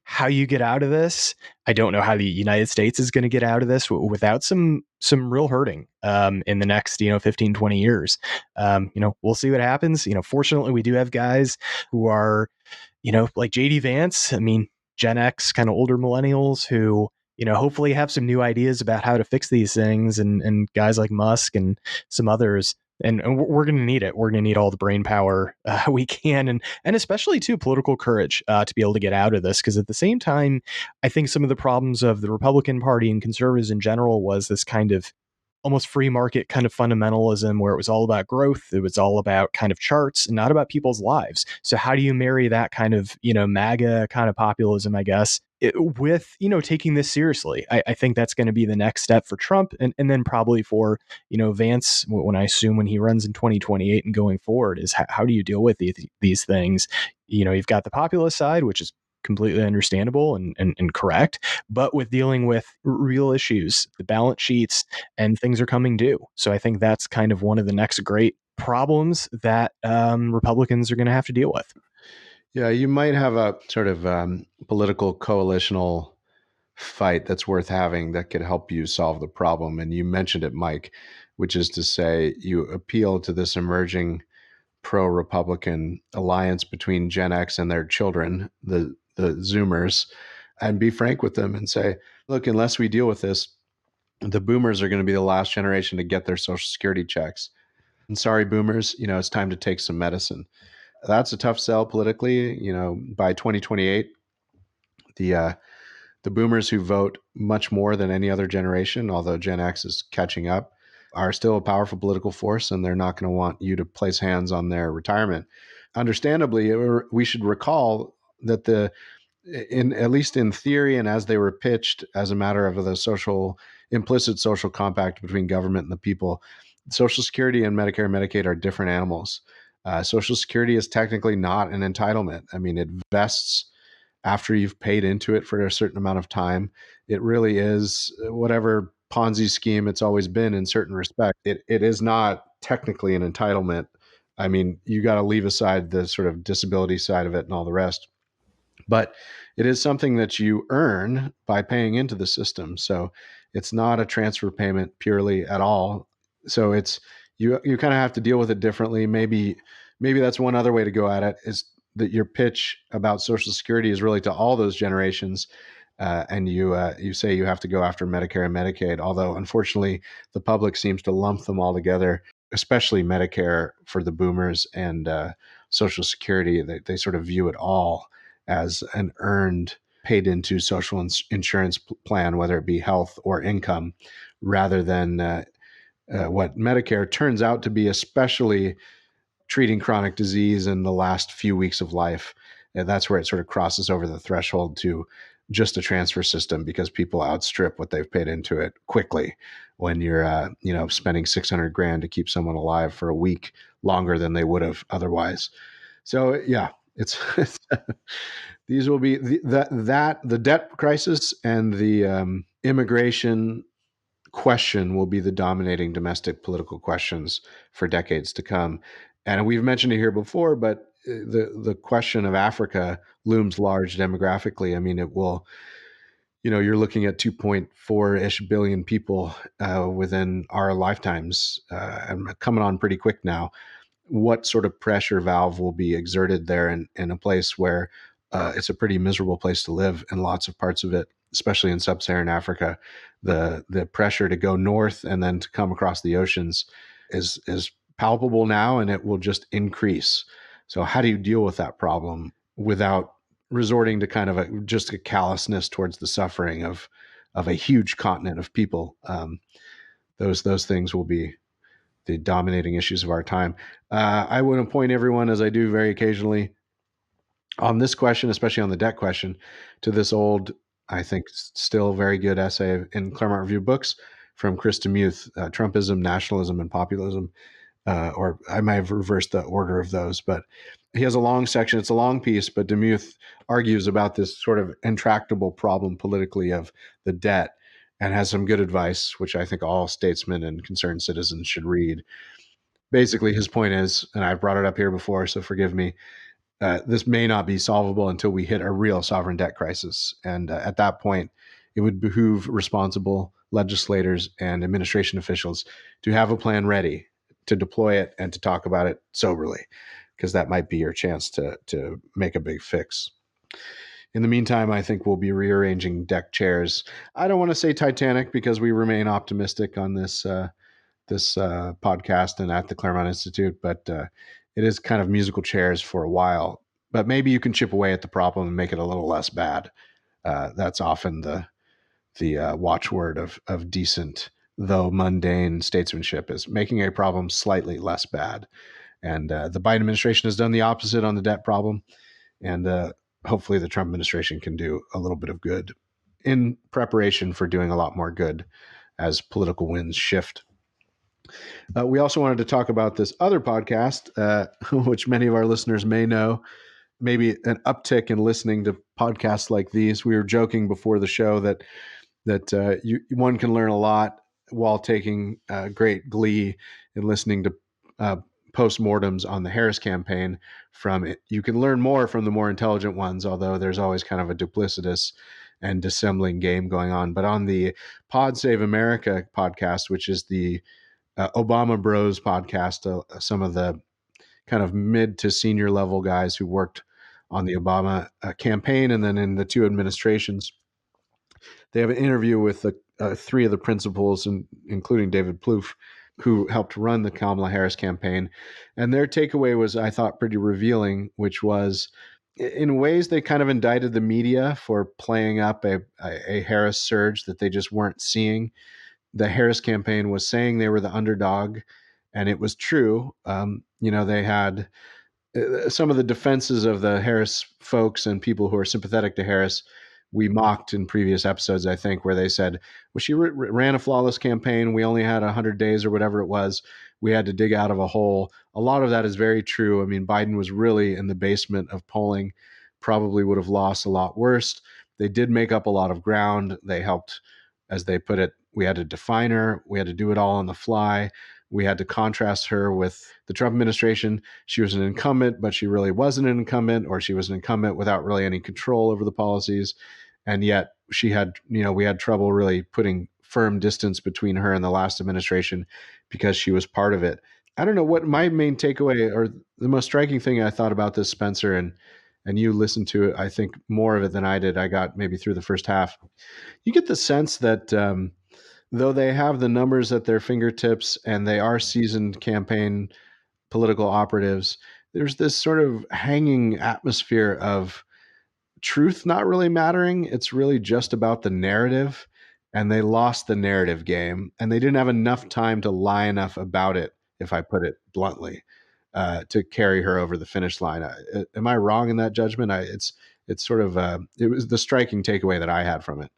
[SPEAKER 3] how you get out of this. I don't know how the United States is going to get out of this without some real hurting in the next 15, 20 years. We'll see what happens. Fortunately, we do have guys who are like JD Vance. I mean, Gen X, kind of older millennials who hopefully have some new ideas about how to fix these things, and guys like Musk and some others. And we're going to need it. We're going to need all the brain power we can, and especially too political courage to be able to get out of this. Because at the same time, I think some of the problems of the Republican Party and conservatives in general was this kind of almost free market kind of fundamentalism where it was all about growth. It was all about kind of charts and not about people's lives. So how do you marry that kind of, MAGA kind of populism, I guess, with, taking this seriously? I think that's going to be the next step for Trump, and then probably for, Vance, when I assume when he runs in 2028 and going forward, is how do you deal with these things? You've got the populist side, which is completely understandable and correct, but with dealing with real issues, the balance sheets, and things are coming due. So I think that's kind of one of the next great problems that Republicans are going to have to deal with.
[SPEAKER 2] Yeah, you might have a sort of political coalitional fight that's worth having that could help you solve the problem. And you mentioned it, Mike, which is to say you appeal to this emerging pro-Republican alliance between Gen X and their children, the Zoomers, and be frank with them and say, look, unless we deal with this, the boomers are going to be the last generation to get their social security checks. And sorry, boomers, it's time to take some medicine. That's a tough sell politically. By 2028, the boomers who vote much more than any other generation, although Gen X is catching up, are still a powerful political force, and they're not going to want you to place hands on their retirement. Understandably, we should recall that at least in theory and as they were pitched as a matter of the implicit social compact between government and the people, Social Security and Medicare and Medicaid are different animals. Social Security is technically not an entitlement. I mean, it vests after you've paid into it for a certain amount of time. It really is whatever Ponzi scheme it's always been in certain respects. It is not technically an entitlement. I mean, you got to leave aside the sort of disability side of it and all the rest. But it is something that you earn by paying into the system. So it's not a transfer payment purely at all. So it's you kind of have to deal with it differently. Maybe that's one other way to go at it, is that your pitch about Social Security is really to all those generations. And you say you have to go after Medicare and Medicaid, although unfortunately the public seems to lump them all together, especially Medicare for the boomers and Social Security. They sort of view it all as an earned, paid into social insurance plan, whether it be health or income, rather than what Medicare turns out to be, especially treating chronic disease in the last few weeks of life. And that's where it sort of crosses over the threshold to just a transfer system, because people outstrip what they've paid into it quickly when you're spending 600 grand to keep someone alive for a week longer than they would have otherwise. So yeah, it's these will be the debt crisis and the immigration question will be the dominating domestic political questions for decades to come. And we've mentioned it here before, but the question of Africa looms large demographically. I mean, it will, you're looking at 2.4-ish billion people within our lifetimes, and coming on pretty quick now. What sort of pressure valve will be exerted there in a place where it's a pretty miserable place to live in lots of parts of it, especially in sub-Saharan Africa. The pressure to go north and then to come across the oceans is palpable now, and it will just increase. So how do you deal with that problem without resorting to kind of just a callousness towards the suffering of a huge continent of people? Those things will be the dominating issues of our time. I want to point everyone, as I do very occasionally, on this question, especially on the debt question, to this old, I think, still very good essay in Claremont Review Books from Chris Demuth, Trumpism, Nationalism, and Populism. Or I might have reversed the order of those, but he has a long section. It's a long piece, but Demuth argues about this sort of intractable problem politically of the debt. and has some good advice, which I think all statesmen and concerned citizens should read. Basically, his point is, and I've brought it up here before, so forgive me, this may not be solvable until we hit a real sovereign debt crisis. And at that point, it would behoove responsible legislators and administration officials to have a plan ready, to deploy it, and to talk about it soberly, because that might be your chance to make a big fix. In the meantime, I think we'll be rearranging deck chairs. I don't want to say Titanic because we remain optimistic on this podcast and at the Claremont Institute, but it is kind of musical chairs for a while. But maybe you can chip away at the problem and make it a little less bad. That's often the watchword of decent, though mundane statesmanship, is making a problem slightly less bad. And the Biden administration has done the opposite on the debt problem. And hopefully the Trump administration can do a little bit of good in preparation for doing a lot more good as political winds shift. We also wanted to talk about this other podcast, which many of our listeners may know, maybe an uptick in listening to podcasts like these. We were joking before the show that one can learn a lot while taking great glee in listening to postmortems on the Harris campaign. From it, you can learn more from the more intelligent ones, although there's always kind of a duplicitous and dissembling game going on. But on the Pod Save America podcast, which is the Obama Bros podcast, some of the kind of mid to senior level guys who worked on the Obama campaign and then in the two administrations. They have an interview with three of the principals, including David Plouffe, who helped run the Kamala Harris campaign. And their takeaway was, I thought, pretty revealing, which was, in ways, they kind of indicted the media for playing up a Harris surge that they just weren't seeing. The Harris campaign was saying they were the underdog, and it was true. They had some of the defenses of the Harris folks and people who are sympathetic to Harris. We mocked in previous episodes, I think, where they said, well, she ran a flawless campaign. We only had 100 days or whatever it was. We had to dig out of a hole. A lot of that is very true. I mean, Biden was really in the basement of polling, probably would have lost a lot worse. They did make up a lot of ground. They helped, as they put it, we had to define her. We had to do it all on the fly. We had to contrast her with the Trump administration. She was an incumbent, but she really wasn't an incumbent, or she was an incumbent without really any control over the policies. And yet we had trouble really putting firm distance between her and the last administration because she was part of it. I don't know what my main takeaway or the most striking thing I thought about this, Spencer, and you listened to it, I think, more of it than I did. I got maybe through the first half. You get the sense that though they have the numbers at their fingertips and they are seasoned campaign political operatives, there's this sort of hanging atmosphere of truth not really mattering. It's really just about the narrative, and they lost the narrative game, and they didn't have enough time to lie enough about it, if I put it bluntly, to carry her over the finish line. Am I wrong in that judgment? It's sort of it was the striking takeaway that I had from it.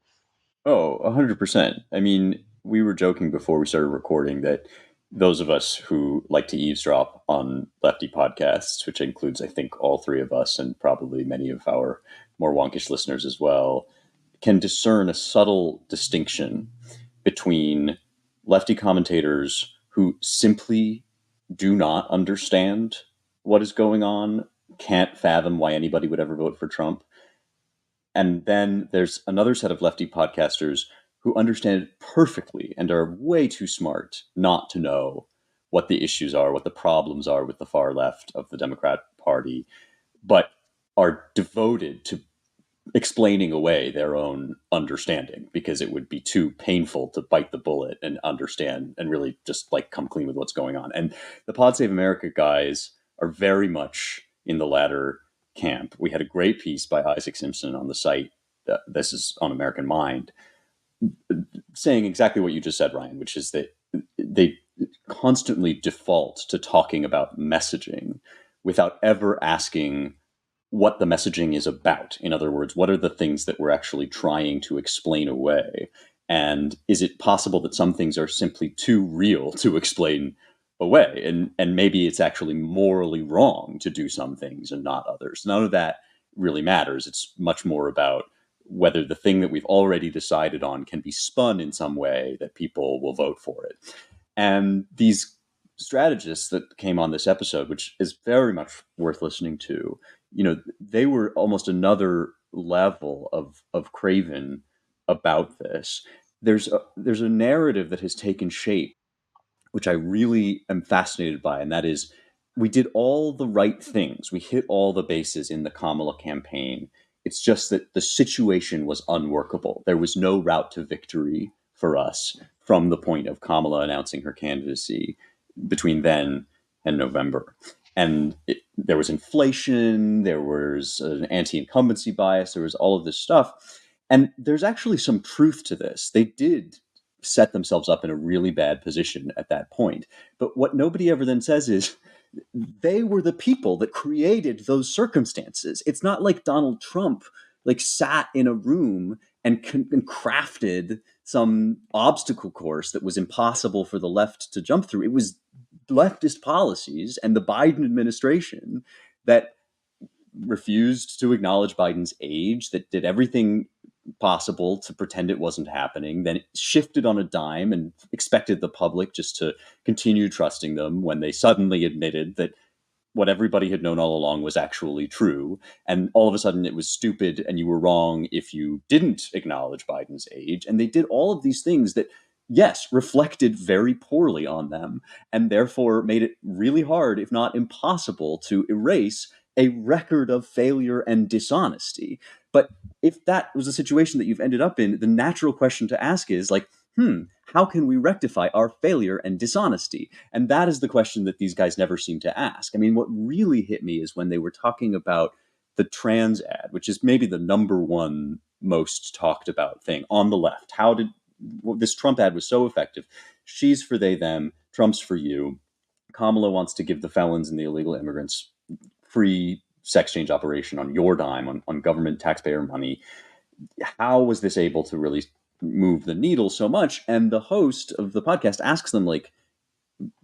[SPEAKER 1] Oh, 100%. I mean, we were joking before we started recording that those of us who like to eavesdrop on lefty podcasts, which includes, I think, all three of us and probably many of our more wonkish listeners as well, can discern a subtle distinction between lefty commentators who simply do not understand what is going on, can't fathom why anybody would ever vote for Trump. And then there's another set of lefty podcasters who understand it perfectly and are way too smart not to know what the issues are, what the problems are with the far left of the Democrat Party, but are devoted to explaining away their own understanding because it would be too painful to bite the bullet and understand and really just like come clean with what's going on. And the Pod Save America guys are very much in the latter camp. We had a great piece by Isaac Simpson on the site. This is on American Mind, saying exactly what you just said, Ryan, which is that they constantly default to talking about messaging without ever asking what the messaging is about. In other words, what are the things that we're actually trying to explain away? And is it possible that some things are simply too real to explain away? And maybe it's actually morally wrong to do some things and not others. None of that really matters. It's much more about whether the thing that we've already decided on can be spun in some way that people will vote for it. And these strategists that came on this episode, which is very much worth listening to, they were almost another level of craven about this. There's a narrative that has taken shape, which I really am fascinated by, and that is we did all the right things. We hit all the bases in the Kamala campaign. It's just that the situation was unworkable. There was no route to victory for us from the point of Kamala announcing her candidacy between then and November. And there was inflation, there was an anti incumbency bias, there was all of this stuff. And there's actually some truth to this. They did set themselves up in a really bad position at that point. But what nobody ever then says is they were the people that created those circumstances. It's not like Donald Trump sat in a room and crafted some obstacle course that was impossible for the left to jump through. It was leftist policies and the Biden administration that refused to acknowledge Biden's age, that did everything possible to pretend it wasn't happening, then shifted on a dime and expected the public just to continue trusting them when they suddenly admitted that what everybody had known all along was actually true. And all of a sudden it was stupid and you were wrong if you didn't acknowledge Biden's age. And they did all of these things that, yes, reflected very poorly on them and therefore made it really hard, if not impossible, to erase a record of failure and dishonesty. But if that was a situation that you've ended up in, the natural question to ask is how can we rectify our failure and dishonesty? And that is the question that these guys never seem to ask. I mean, what really hit me is when they were talking about the trans ad, which is maybe the number one most talked about thing on the left. How did this Trump ad was so effective? She's for they, them, Trump's for you. Kamala wants to give the felons and the illegal immigrants free sex change operation on your dime, on government taxpayer money. How was this able to really move the needle so much? And the host of the podcast asks them,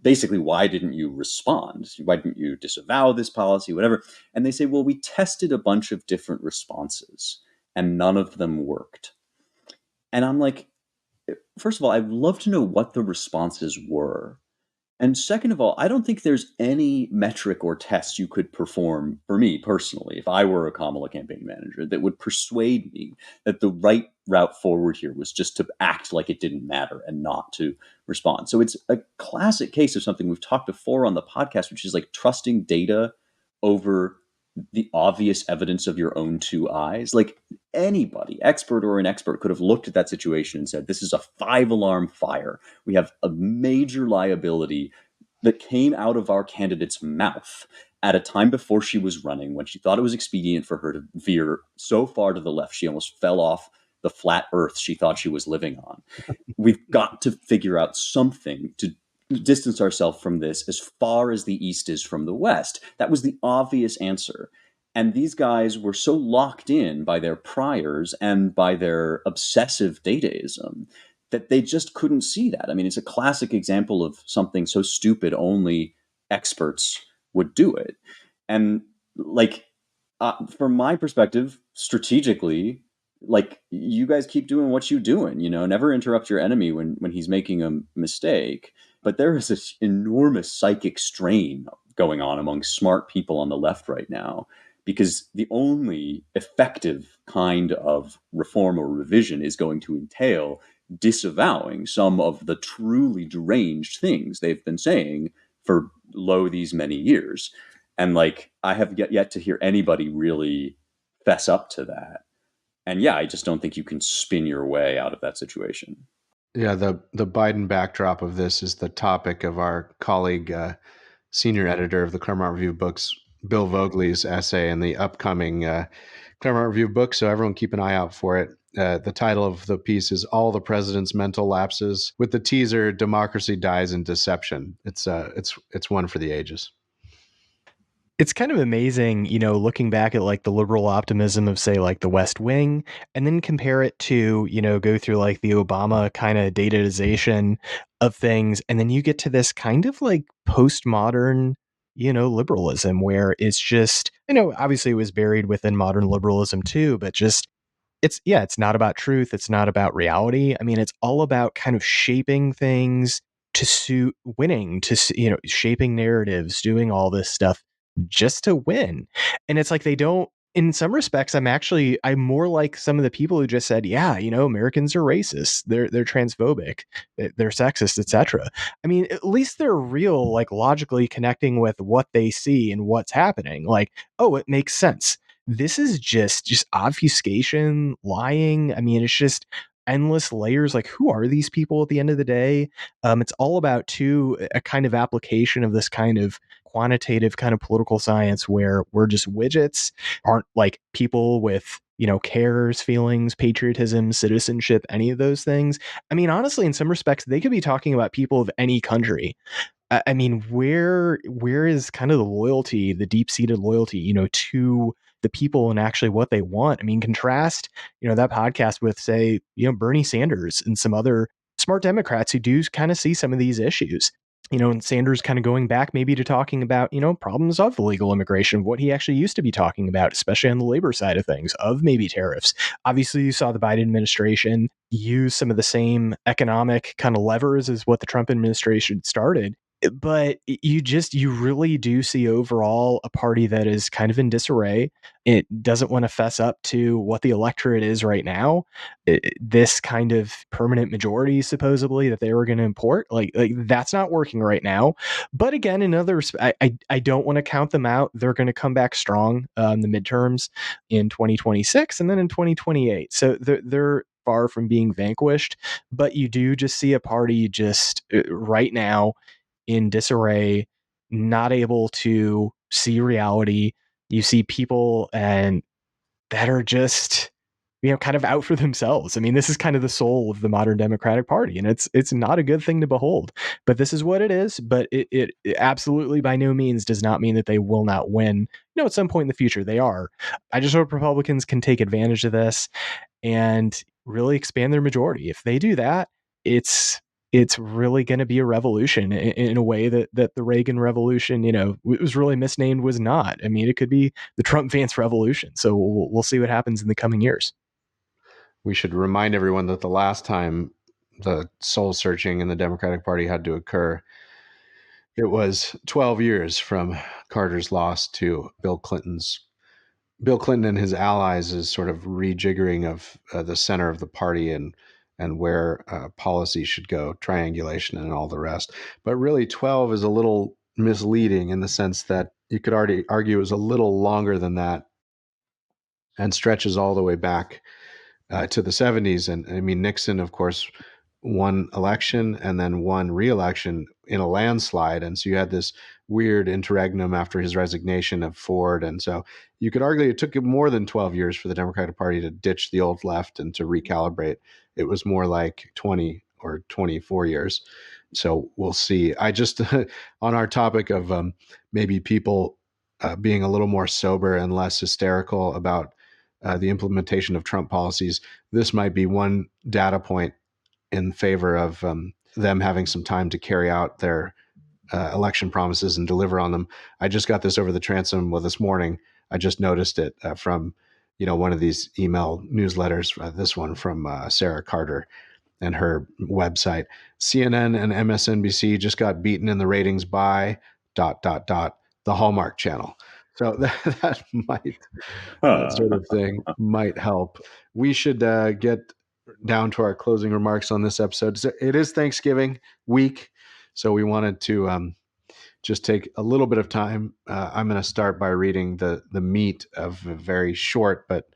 [SPEAKER 1] basically, why didn't you respond? Why didn't you disavow this policy, whatever? And they say, well, we tested a bunch of different responses and none of them worked. And I'm like, first of all, I'd love to know what the responses were. And second of all, I don't think there's any metric or test you could perform for me personally, if I were a Kamala campaign manager, that would persuade me that the right route forward here was just to act like it didn't matter and not to respond. So it's a classic case of something we've talked before on the podcast, which is trusting data over the obvious evidence of your own two eyes. Anybody, expert or inexpert, could have looked at that situation and said, this is a 5-alarm fire. We have a major liability that came out of our candidate's mouth at a time before she was running, when she thought it was expedient for her to veer so far to the left she almost fell off the flat earth she thought she was living on. We've got to figure out something to distance ourselves from this as far as the East is from the West. That was the obvious answer. And these guys were so locked in by their priors and by their obsessive dataism that they just couldn't see that. I mean, it's a classic example of something so stupid only experts would do it. And from my perspective, strategically, you guys keep doing what you're doing, never interrupt your enemy when he's making a mistake. But there is this enormous psychic strain going on among smart people on the left right now, because the only effective kind of reform or revision is going to entail disavowing some of the truly deranged things they've been saying for these many years. And I have yet to hear anybody really fess up to that. And yeah, I just don't think you can spin your way out of that situation.
[SPEAKER 2] Yeah, the Biden backdrop of this is the topic of our colleague, senior editor of the Claremont Review Books, Bill Vogeley's essay in the upcoming Claremont Review book. So everyone keep an eye out for it. The title of the piece is "All the President's Mental Lapses," with the teaser "Democracy Dies in Deception." It's one for the ages.
[SPEAKER 3] It's kind of amazing, looking back at the liberal optimism of, say, the West Wing, and then compare it to, go through the Obama kind of datization of things. And then you get to this kind of postmodern, liberalism where it's just, obviously it was buried within modern liberalism too, but just it's not about truth. It's not about reality. I mean, it's all about kind of shaping things to suit winning, shaping narratives, doing all this stuff just to win. And it's like they don't. In some respects, I'm more like some of the people who just said, yeah, Americans are racist, they're transphobic, they're sexist, etc. I mean, at least they're real, like logically connecting with what they see and what's happening. Like, oh, it makes sense. This is just obfuscation, lying. I mean, it's just endless layers. Like, who are these people at the end of the day? It's all about too a kind of application of this kind of quantitative kind of political science where we're just widgets, aren't like people with cares, feelings, patriotism, citizenship, any of those things. I mean, honestly, in some respects, they could be talking about people of any country. I mean, where is kind of the loyalty, the deep seated loyalty, to the people and actually what they want? I mean, contrast, that podcast with, say, Bernie Sanders and some other smart Democrats who do kind of see some of these issues. And Sanders kind of going back maybe to talking about, problems of illegal immigration, what he actually used to be talking about, especially on the labor side of things, of maybe tariffs. Obviously, you saw the Biden administration use some of the same economic kind of levers as what the Trump administration started, but you really do see overall a party that is kind of in disarray. It doesn't want to fess up to what the electorate is right now. This kind of permanent majority supposedly that they were going to import, like that's not working right now. But again, in others, I don't want to count them out. They're going to come back strong in the midterms in 2026 and then in 2028. So they're far from being vanquished, but you do just see a party just right now in disarray, not able to see reality. You see people and that are just kind of out for themselves. I mean, this is kind of the soul of the modern Democratic Party, and it's not a good thing to behold. But this is what it is. But it absolutely by no means does not mean that they will not win. At some point in the future they are. I just hope Republicans can take advantage of this and really expand their majority. If they do that, it's really going to be a revolution in a way that the Reagan Revolution, was really misnamed, was not. I mean, it could be the Trump Vance Revolution. So we'll see what happens in the coming years.
[SPEAKER 2] We should remind everyone that the last time the soul searching in the Democratic Party had to occur, it was 12 years from Carter's loss to Bill Clinton and his allies is sort of rejiggering of the center of the party and where policy should go, triangulation and all the rest. But really, 12 is a little misleading in the sense that you could already argue it was a little longer than that and stretches all the way back to the 70s. And I mean, Nixon, of course, won election and then won re-election in a landslide. And so you had this weird interregnum after his resignation of Ford. And so you could argue it took more than 12 years for the Democratic Party to ditch the old left and to recalibrate. It was more like 20 or 24 years. So we'll see. I just, on our topic of maybe people being a little more sober and less hysterical about the implementation of Trump policies, this might be one data point in favor of them having some time to carry out their election promises and deliver on them. I just got this over the transom this morning. I just noticed it from one of these email newsletters. This one from Sarah Carter and her website. CNN and MSNBC just got beaten in the ratings by ... the Hallmark Channel. So that might, that sort of thing might help. We should get down to our closing remarks on this episode. So it is Thanksgiving week, so we wanted to just take a little bit of time. I'm going to start by reading the meat of a very short but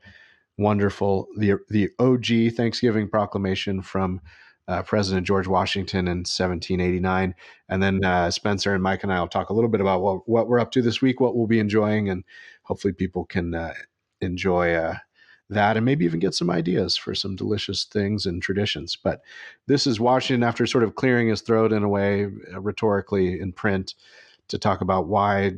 [SPEAKER 2] wonderful, the OG Thanksgiving proclamation from President George Washington in 1789. And then Spencer and Mike and I will talk a little bit about what we're up to this week, what we'll be enjoying, and hopefully people can enjoy that and maybe even get some ideas for some delicious things and traditions. But this is Washington after sort of clearing his throat in a way, rhetorically in print, to talk about why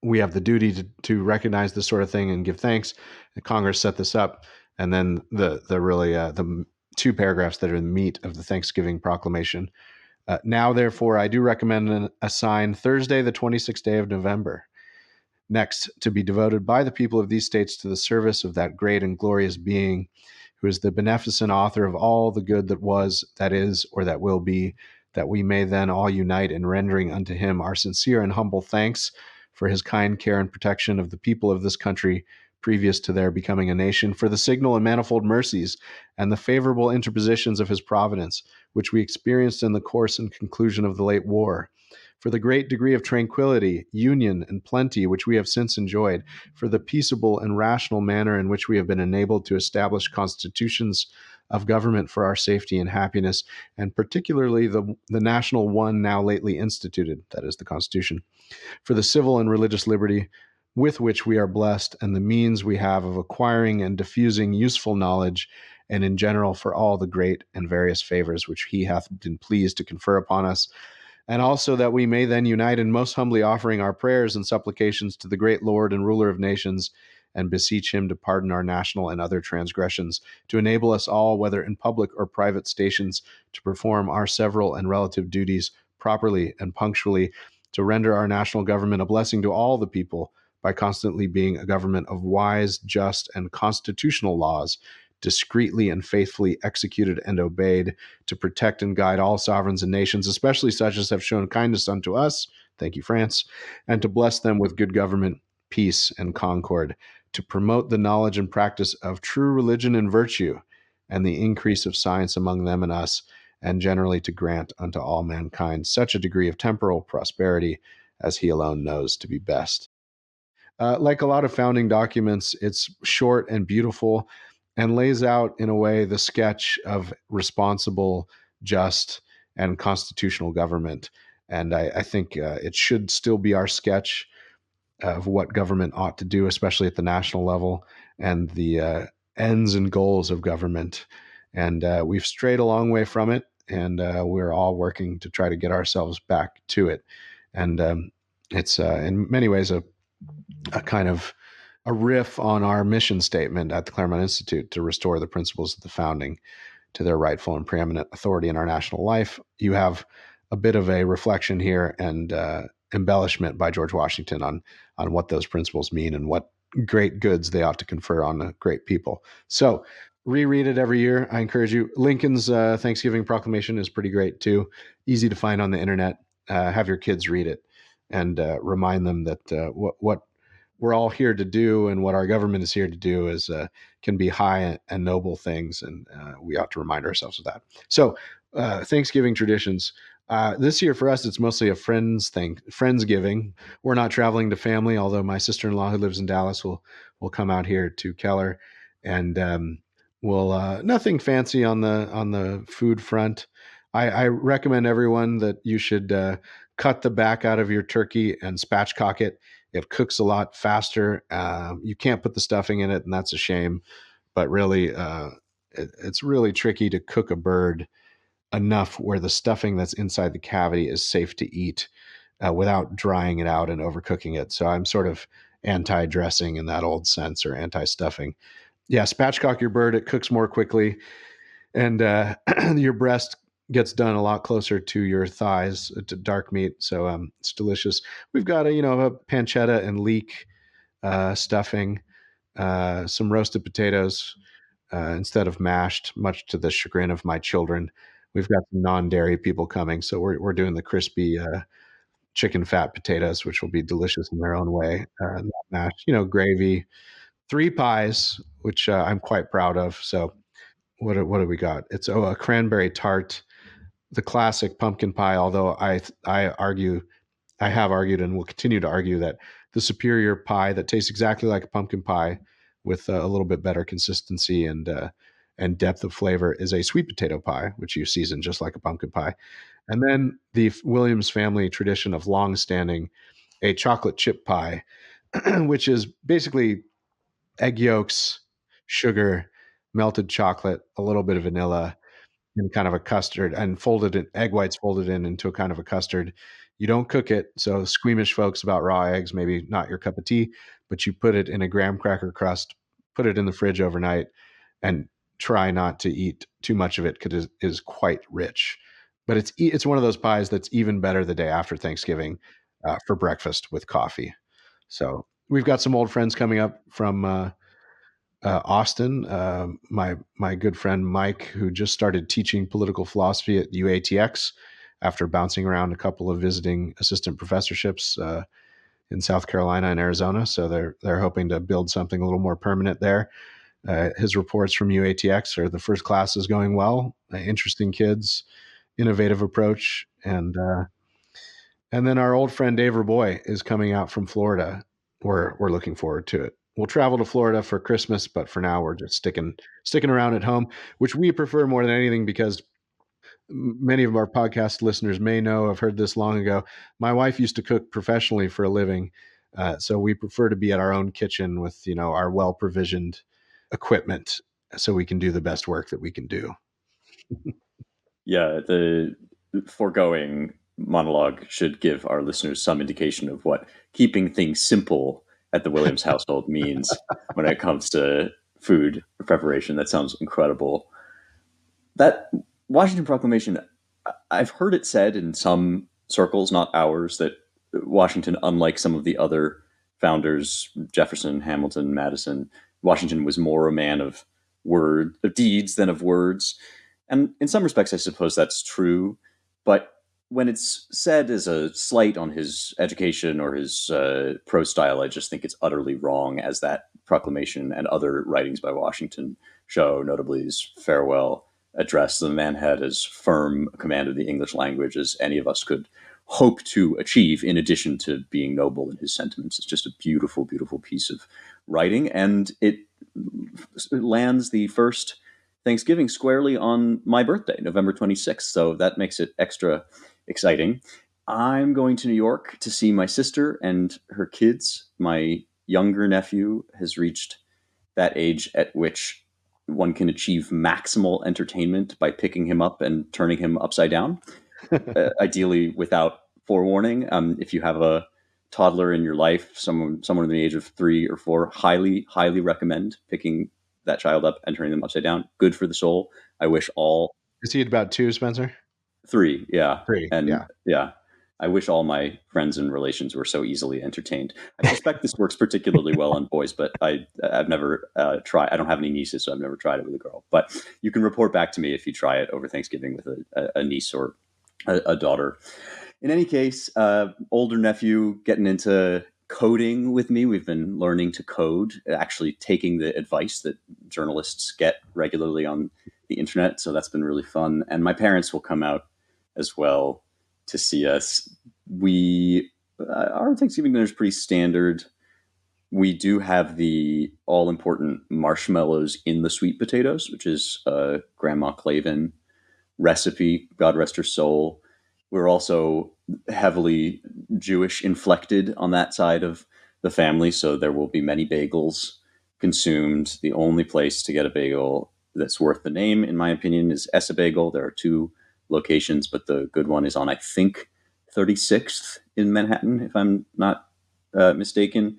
[SPEAKER 2] we have the duty to recognize this sort of thing and give thanks. And Congress set this up, and then the two paragraphs that are the meat of the Thanksgiving proclamation. Now, therefore, I do recommend and assign Thursday, the 26th day of November, Next, to be devoted by the people of these states to the service of that great and glorious being who is the beneficent author of all the good that was, that is, or that will be, that we may then all unite in rendering unto him our sincere and humble thanks for his kind care and protection of the people of this country previous to their becoming a nation, for the signal and manifold mercies and the favorable interpositions of his providence, which we experienced in the course and conclusion of the late war, for the great degree of tranquility, union, and plenty which we have since enjoyed, for the peaceable and rational manner in which we have been enabled to establish constitutions of government for our safety and happiness, and particularly the national one now lately instituted, that is the Constitution, for the civil and religious liberty with which we are blessed, and the means we have of acquiring and diffusing useful knowledge, and in general for all the great and various favors which he hath been pleased to confer upon us, and also that we may then unite in most humbly offering our prayers and supplications to the great Lord and ruler of nations, and beseech him to pardon our national and other transgressions, to enable us all, whether in public or private stations, to perform our several and relative duties properly and punctually, to render our national government a blessing to all the people by constantly being a government of wise, just, and constitutional laws, discreetly and faithfully executed and obeyed, to protect and guide all sovereigns and nations, especially such as have shown kindness unto us, thank you, France, and to bless them with good government, peace, and concord, to promote the knowledge and practice of true religion and virtue, and the increase of science among them and us, and generally to grant unto all mankind such a degree of temporal prosperity as he alone knows to be best. Like a lot of founding documents, it's short and beautiful and lays out in a way the sketch of responsible, just, and constitutional government. And I think it should still be our sketch of what government ought to do, especially at the national level, and the ends and goals of government. And we've strayed a long way from it, and we're all working to try to get ourselves back to it. And it's in many ways a kind of a riff on our mission statement at the Claremont Institute to restore the principles of the founding to their rightful and preeminent authority in our national life. You have a bit of a reflection here and embellishment by George Washington on what those principles mean and what great goods they ought to confer on a great people. So reread it every year. I encourage you. Lincoln's Thanksgiving Proclamation is pretty great too. Easy to find on the internet. Have your kids read it and remind them that what we're all here to do and what our government is here to do is can be high and noble things, and we ought to remind ourselves of that. So Thanksgiving traditions. This year for us, it's mostly a friends thing, friendsgiving. We're not traveling to family, although my sister-in-law who lives in Dallas will come out here to Keller, and we'll nothing fancy on the food front. I recommend everyone that you should cut the back out of your turkey and spatchcock it. It cooks a lot faster. You can't put the stuffing in it, and that's a shame. But really, it's really tricky to cook a bird enough where the stuffing that's inside the cavity is safe to eat without drying it out and overcooking it. So I'm sort of anti-dressing in that old sense, or anti-stuffing. Yeah, spatchcock your bird. It cooks more quickly, and your breast gets done a lot closer to your thighs, to dark meat. So it's delicious. We've got a pancetta and leek stuffing, some roasted potatoes instead of mashed, much to the chagrin of my children. We've got some non-dairy people coming, so we're doing the crispy chicken fat potatoes, which will be delicious in their own way. Not mashed, gravy. 3 pies, which I'm quite proud of. So what do we got? It's a cranberry tart, the classic pumpkin pie. Although I have argued and will continue to argue that the superior pie that tastes exactly like a pumpkin pie with a little bit better consistency and depth of flavor is a sweet potato pie, which you season just like a pumpkin pie. And then the Williams family tradition of long-standing a chocolate chip pie, which is basically egg yolks, sugar, melted chocolate, a little bit of vanilla, in kind of a custard, and folded in egg whites folded in into a kind of a custard. You don't cook it, so squeamish folks about raw eggs, maybe not your cup of tea, but you put it in a graham cracker crust, put it in the fridge overnight, and try not to eat too much of it because it is quite rich. But it's one of those pies that's even better the day after Thanksgiving for breakfast with coffee. So we've got some old friends coming up from Austin. My good friend Mike, who just started teaching political philosophy at UATX after bouncing around a couple of visiting assistant professorships in South Carolina and Arizona. So they're hoping to build something a little more permanent there. His reports from UATX are the first class is going well. Interesting kids, innovative approach, and then our old friend Dave Raboy is coming out from Florida. We're looking forward to it. We'll travel to Florida for Christmas, but for now we're just sticking around at home, which we prefer more than anything because many of our podcast listeners may know. I've heard this long ago. My wife used to cook professionally for a living, so we prefer to be at our own kitchen with our well provisioned equipment, so we can do the best work that we can do.
[SPEAKER 1] Yeah, the foregoing monologue should give our listeners some indication of what keeping things simple at the Williams household means when it comes to food preparation. That sounds incredible. That Washington Proclamation, I've heard it said in some circles, not ours, that Washington, unlike some of the other founders, Jefferson, Hamilton, Madison, Washington was more a man of deeds than of words. And in some respects, I suppose that's true. But when it's said as a slight on his education or his prose style, I just think it's utterly wrong, as that proclamation and other writings by Washington show, notably his farewell address. The man had as firm a command of the English language as any of us could hope to achieve, in addition to being noble in his sentiments. It's just a beautiful, beautiful piece of writing, and it lands the first Thanksgiving squarely on my birthday, November 26th. So that makes it extra exciting. I'm going to New York to see my sister and her kids. My younger nephew has reached that age at which one can achieve maximal entertainment by picking him up and turning him upside down, ideally without forewarning. If you have a toddler in your life, someone in the age of 3 or 4, highly recommend picking that child up and turning them upside down. Good for the soul. I wish all
[SPEAKER 2] Is he about 2, Spencer?
[SPEAKER 1] 3, yeah,
[SPEAKER 2] 3,
[SPEAKER 1] and
[SPEAKER 2] yeah.
[SPEAKER 1] yeah. I wish all my friends and relations were so easily entertained. I suspect this works particularly well on boys, but I've never tried. I don't have any nieces, so I've never tried it with a girl. But you can report back to me if you try it over Thanksgiving with a niece or a daughter. In any case, older nephew getting into coding with me. We've been learning to code, actually taking the advice that journalists get regularly on the internet. So that's been really fun. And my parents will come out as well to see us. Our Thanksgiving dinner is pretty standard. We do have the all important marshmallows in the sweet potatoes, which is Grandma Clavin recipe, God rest her soul. We're also heavily Jewish inflected on that side of the family, so there will be many bagels consumed. The only place to get a bagel that's worth the name, in my opinion, is Essa Bagel. There are 2 locations, but the good one is on, I think, 36th in Manhattan, if I'm not mistaken.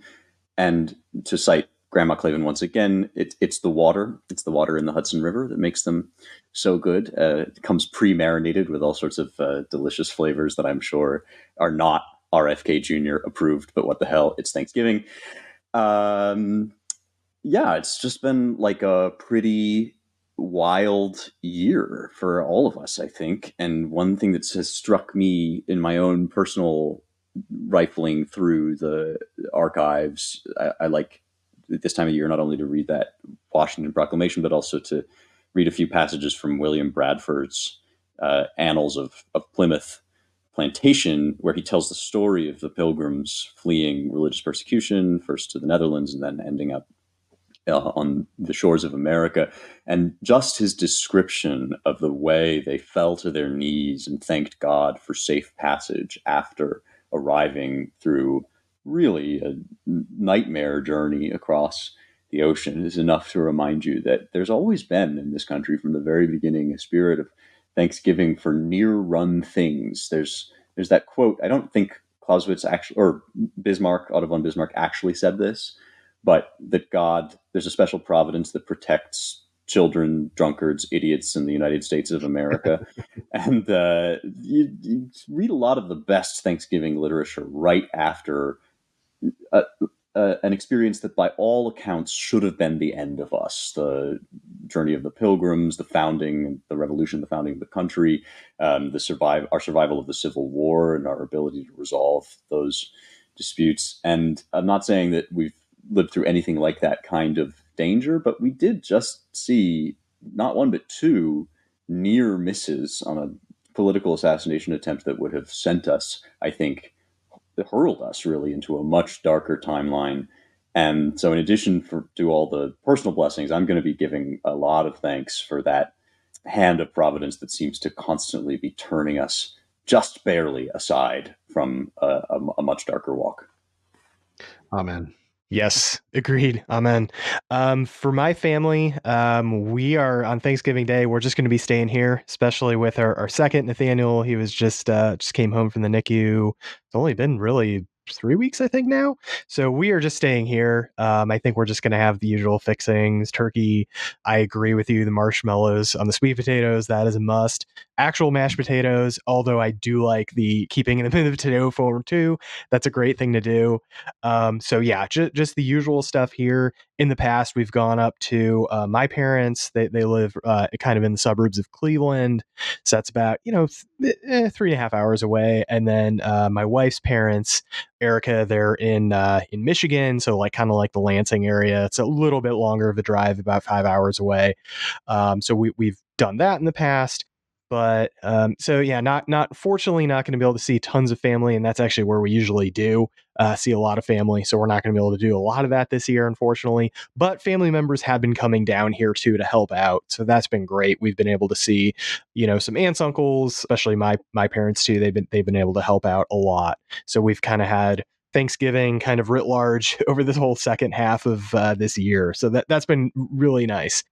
[SPEAKER 1] And to cite Grandma Clavin once again, it's the water. It's the water in the Hudson River that makes them so good. It comes pre-marinated with all sorts of delicious flavors that I'm sure are not RFK Jr. approved, but what the hell? It's Thanksgiving. Yeah, it's just been like a pretty wild year for all of us, I think. And one thing that has struck me in my own personal rifling through the archives, I like this time of year not only to read that Washington Proclamation, but also to read a few passages from William Bradford's Annals of Plymouth Plantation, where he tells the story of the Pilgrims fleeing religious persecution, first to the Netherlands and then ending up on the shores of America. And just his description of the way they fell to their knees and thanked God for safe passage after arriving through really a nightmare journey across the ocean is enough to remind you that there's always been in this country from the very beginning a spirit of thanksgiving for near run things. There's that quote. I don't think Clausewitz actually, or Bismarck, Otto von Bismarck actually said this, but that there's a special providence that protects children, drunkards, idiots in the United States of America. And you read a lot of the best Thanksgiving literature right after an experience that, by all accounts, should have been the end of us. The journey of the Pilgrims, the founding, the revolution, the founding of the country, our survival of the Civil War, and our ability to resolve those disputes. And I'm not saying that we've lived through anything like that kind of danger, but we did just see not one but two near misses on a political assassination attempt that would have sent us, I think, hurled us really into a much darker timeline. And so, in addition to all the personal blessings, I'm going to be giving a lot of thanks for that hand of providence that seems to constantly be turning us just barely aside from a much darker walk.
[SPEAKER 2] Amen.
[SPEAKER 3] Yes, agreed. Amen. For my family, we are on Thanksgiving Day. We're just going to be staying here, especially with our second Nathaniel. He was just came home from the NICU. It's only been really 3 weeks, I think now. So we are just staying here. I think we're just going to have the usual fixings, turkey. I agree with you. The marshmallows on the sweet potatoes, that is a must. Actual mashed potatoes, although I do like the keeping them in the potato form too. That's a great thing to do. So yeah, just the usual stuff here. In the past, we've gone up to my parents. They live kind of in the suburbs of Cleveland, so that's about 3.5 hours away. And then my wife's parents, Erica, they're in Michigan, so like kind of like the Lansing area. It's a little bit longer of a drive, about 5 hours away. So we've done that in the past. But so yeah, not fortunately not going to be able to see tons of family, and that's actually where we usually do see a lot of family. So we're not going to be able to do a lot of that this year, unfortunately. But family members have been coming down here too to help out, so that's been great. We've been able to see, some aunts, uncles, especially my parents too. They've been able to help out a lot. So we've kind of had Thanksgiving kind of writ large over this whole second half of this year. So that's been really nice.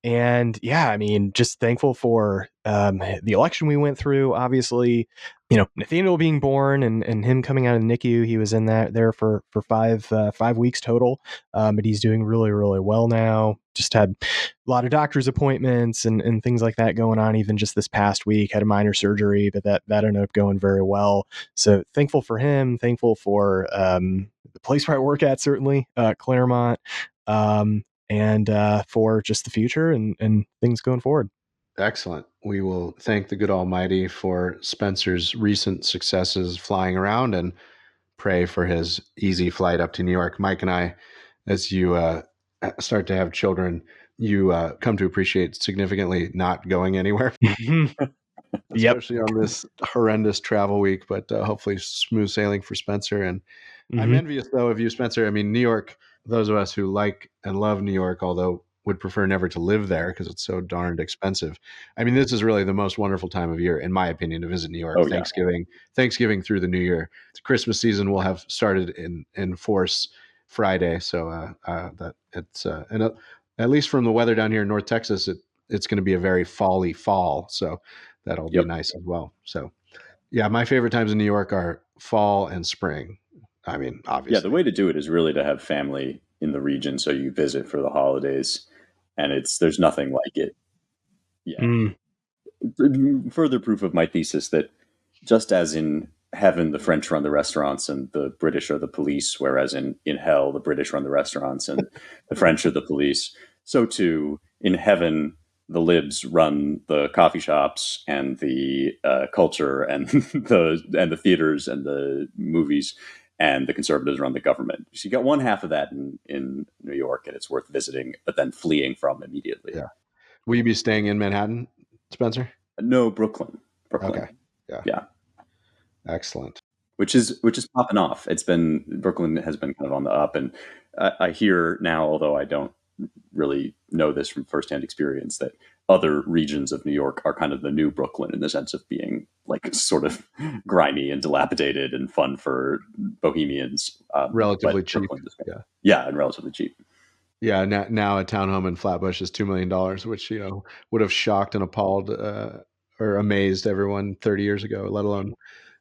[SPEAKER 3] And yeah, I mean, just thankful for the election we went through. Obviously, Nathaniel being born and him coming out of the NICU. He was in that there for 5 weeks total, but he's doing really really well now. Just had a lot of doctor's appointments and things like that going on. Even just this past week, had a minor surgery, but that ended up going very well. So thankful for him. Thankful for the place where I work at, certainly Claremont. And for just the future and things going forward.
[SPEAKER 2] Excellent. We will thank the good Almighty for Spencer's recent successes flying around and pray for his easy flight up to New York. Mike and I, as you start to have children, you come to appreciate significantly not going anywhere,
[SPEAKER 3] Yep.
[SPEAKER 2] especially on this horrendous travel week, but hopefully smooth sailing for Spencer. And I'm
[SPEAKER 3] Mm-hmm.
[SPEAKER 2] envious, though, of you, Spencer. I mean, New York, those of us who like and love New York, although would prefer never to live there because it's so darned expensive. I mean, this is really the most wonderful time of year, in my opinion, to visit New York.
[SPEAKER 1] Oh yeah,
[SPEAKER 2] Thanksgiving through the New Year. The Christmas season will have started in force Friday, so that it's and at least from the weather down here in North Texas, it's going to be a very fall-y fall, so that'll be
[SPEAKER 1] yep,
[SPEAKER 2] nice as well. So yeah, my favorite times in New York are fall and spring. I mean,
[SPEAKER 1] yeah. The
[SPEAKER 2] obviously.
[SPEAKER 1] way to do it is really to have family in the region, so you visit for the holidays, and there's nothing like it. Yeah,
[SPEAKER 3] Mm.
[SPEAKER 1] further proof of my thesis that just as in heaven the French run the restaurants and the British are the police, whereas in hell the British run the restaurants and the French are the police, so too in heaven the libs run the coffee shops and the culture and the theaters and the movies, and the conservatives run the government. So you got one half of that in New York, and it's worth visiting, but then fleeing from immediately.
[SPEAKER 2] Yeah. Will you be staying in Manhattan, Spencer?
[SPEAKER 1] No, Brooklyn,
[SPEAKER 2] Okay.
[SPEAKER 1] Brooklyn,
[SPEAKER 2] Yeah.
[SPEAKER 1] yeah.
[SPEAKER 2] Excellent.
[SPEAKER 1] Which is popping off. It's been Brooklyn has been kind of on the up, and I hear now, although I don't really know this from firsthand experience, that other regions of New York are kind of the new Brooklyn in the sense of being like sort of grimy and dilapidated and fun for bohemians.
[SPEAKER 2] Relatively
[SPEAKER 1] But
[SPEAKER 2] cheap.
[SPEAKER 1] Brooklyn is
[SPEAKER 2] Yeah.
[SPEAKER 1] yeah, and relatively cheap.
[SPEAKER 2] Yeah. Now a townhome in Flatbush is $2 million, which would have shocked and appalled or amazed everyone 30 years ago, let alone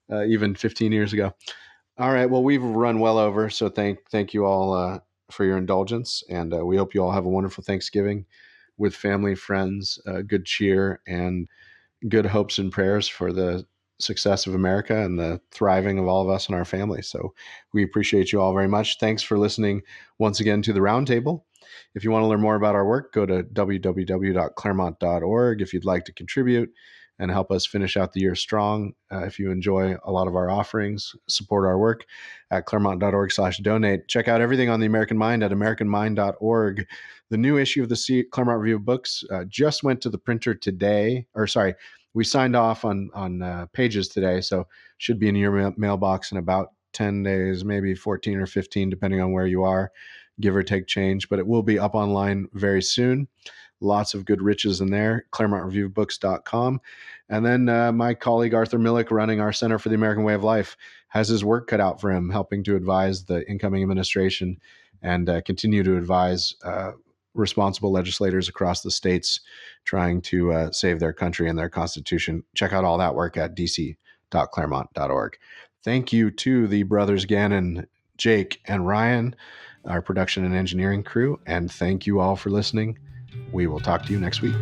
[SPEAKER 2] even 15 years ago. All right. Well, we've run well over, so thank you all for your indulgence, and we hope you all have a wonderful Thanksgiving with family, friends, good cheer, and good hopes and prayers for the success of America and the thriving of all of us and our families. So we appreciate you all very much. Thanks for listening once again to the Roundtable. If you want to learn more about our work, go to www.claremont.org. If you'd like to contribute and help us finish out the year strong, if you enjoy a lot of our offerings, support our work at claremont.org/donate. Check out everything on the American Mind at americanmind.org. The new issue of the Claremont Review of Books just went to the printer today, we signed off on pages today, so should be in your mailbox in about 10 days, maybe 14 or 15, depending on where you are, give or take change. But it will be up online very soon. Lots of good riches in there, ClaremontReviewBooks.com. And then my colleague Arthur Millick, running our Center for the American Way of Life, has his work cut out for him, helping to advise the incoming administration and continue to advise responsible legislators across the states trying to save their country and their constitution. Check out all that work at dc.claremont.org. Thank you to the brothers Gannon, Jake, and Ryan, our production and engineering crew, and thank you all for listening. We will talk to you next week.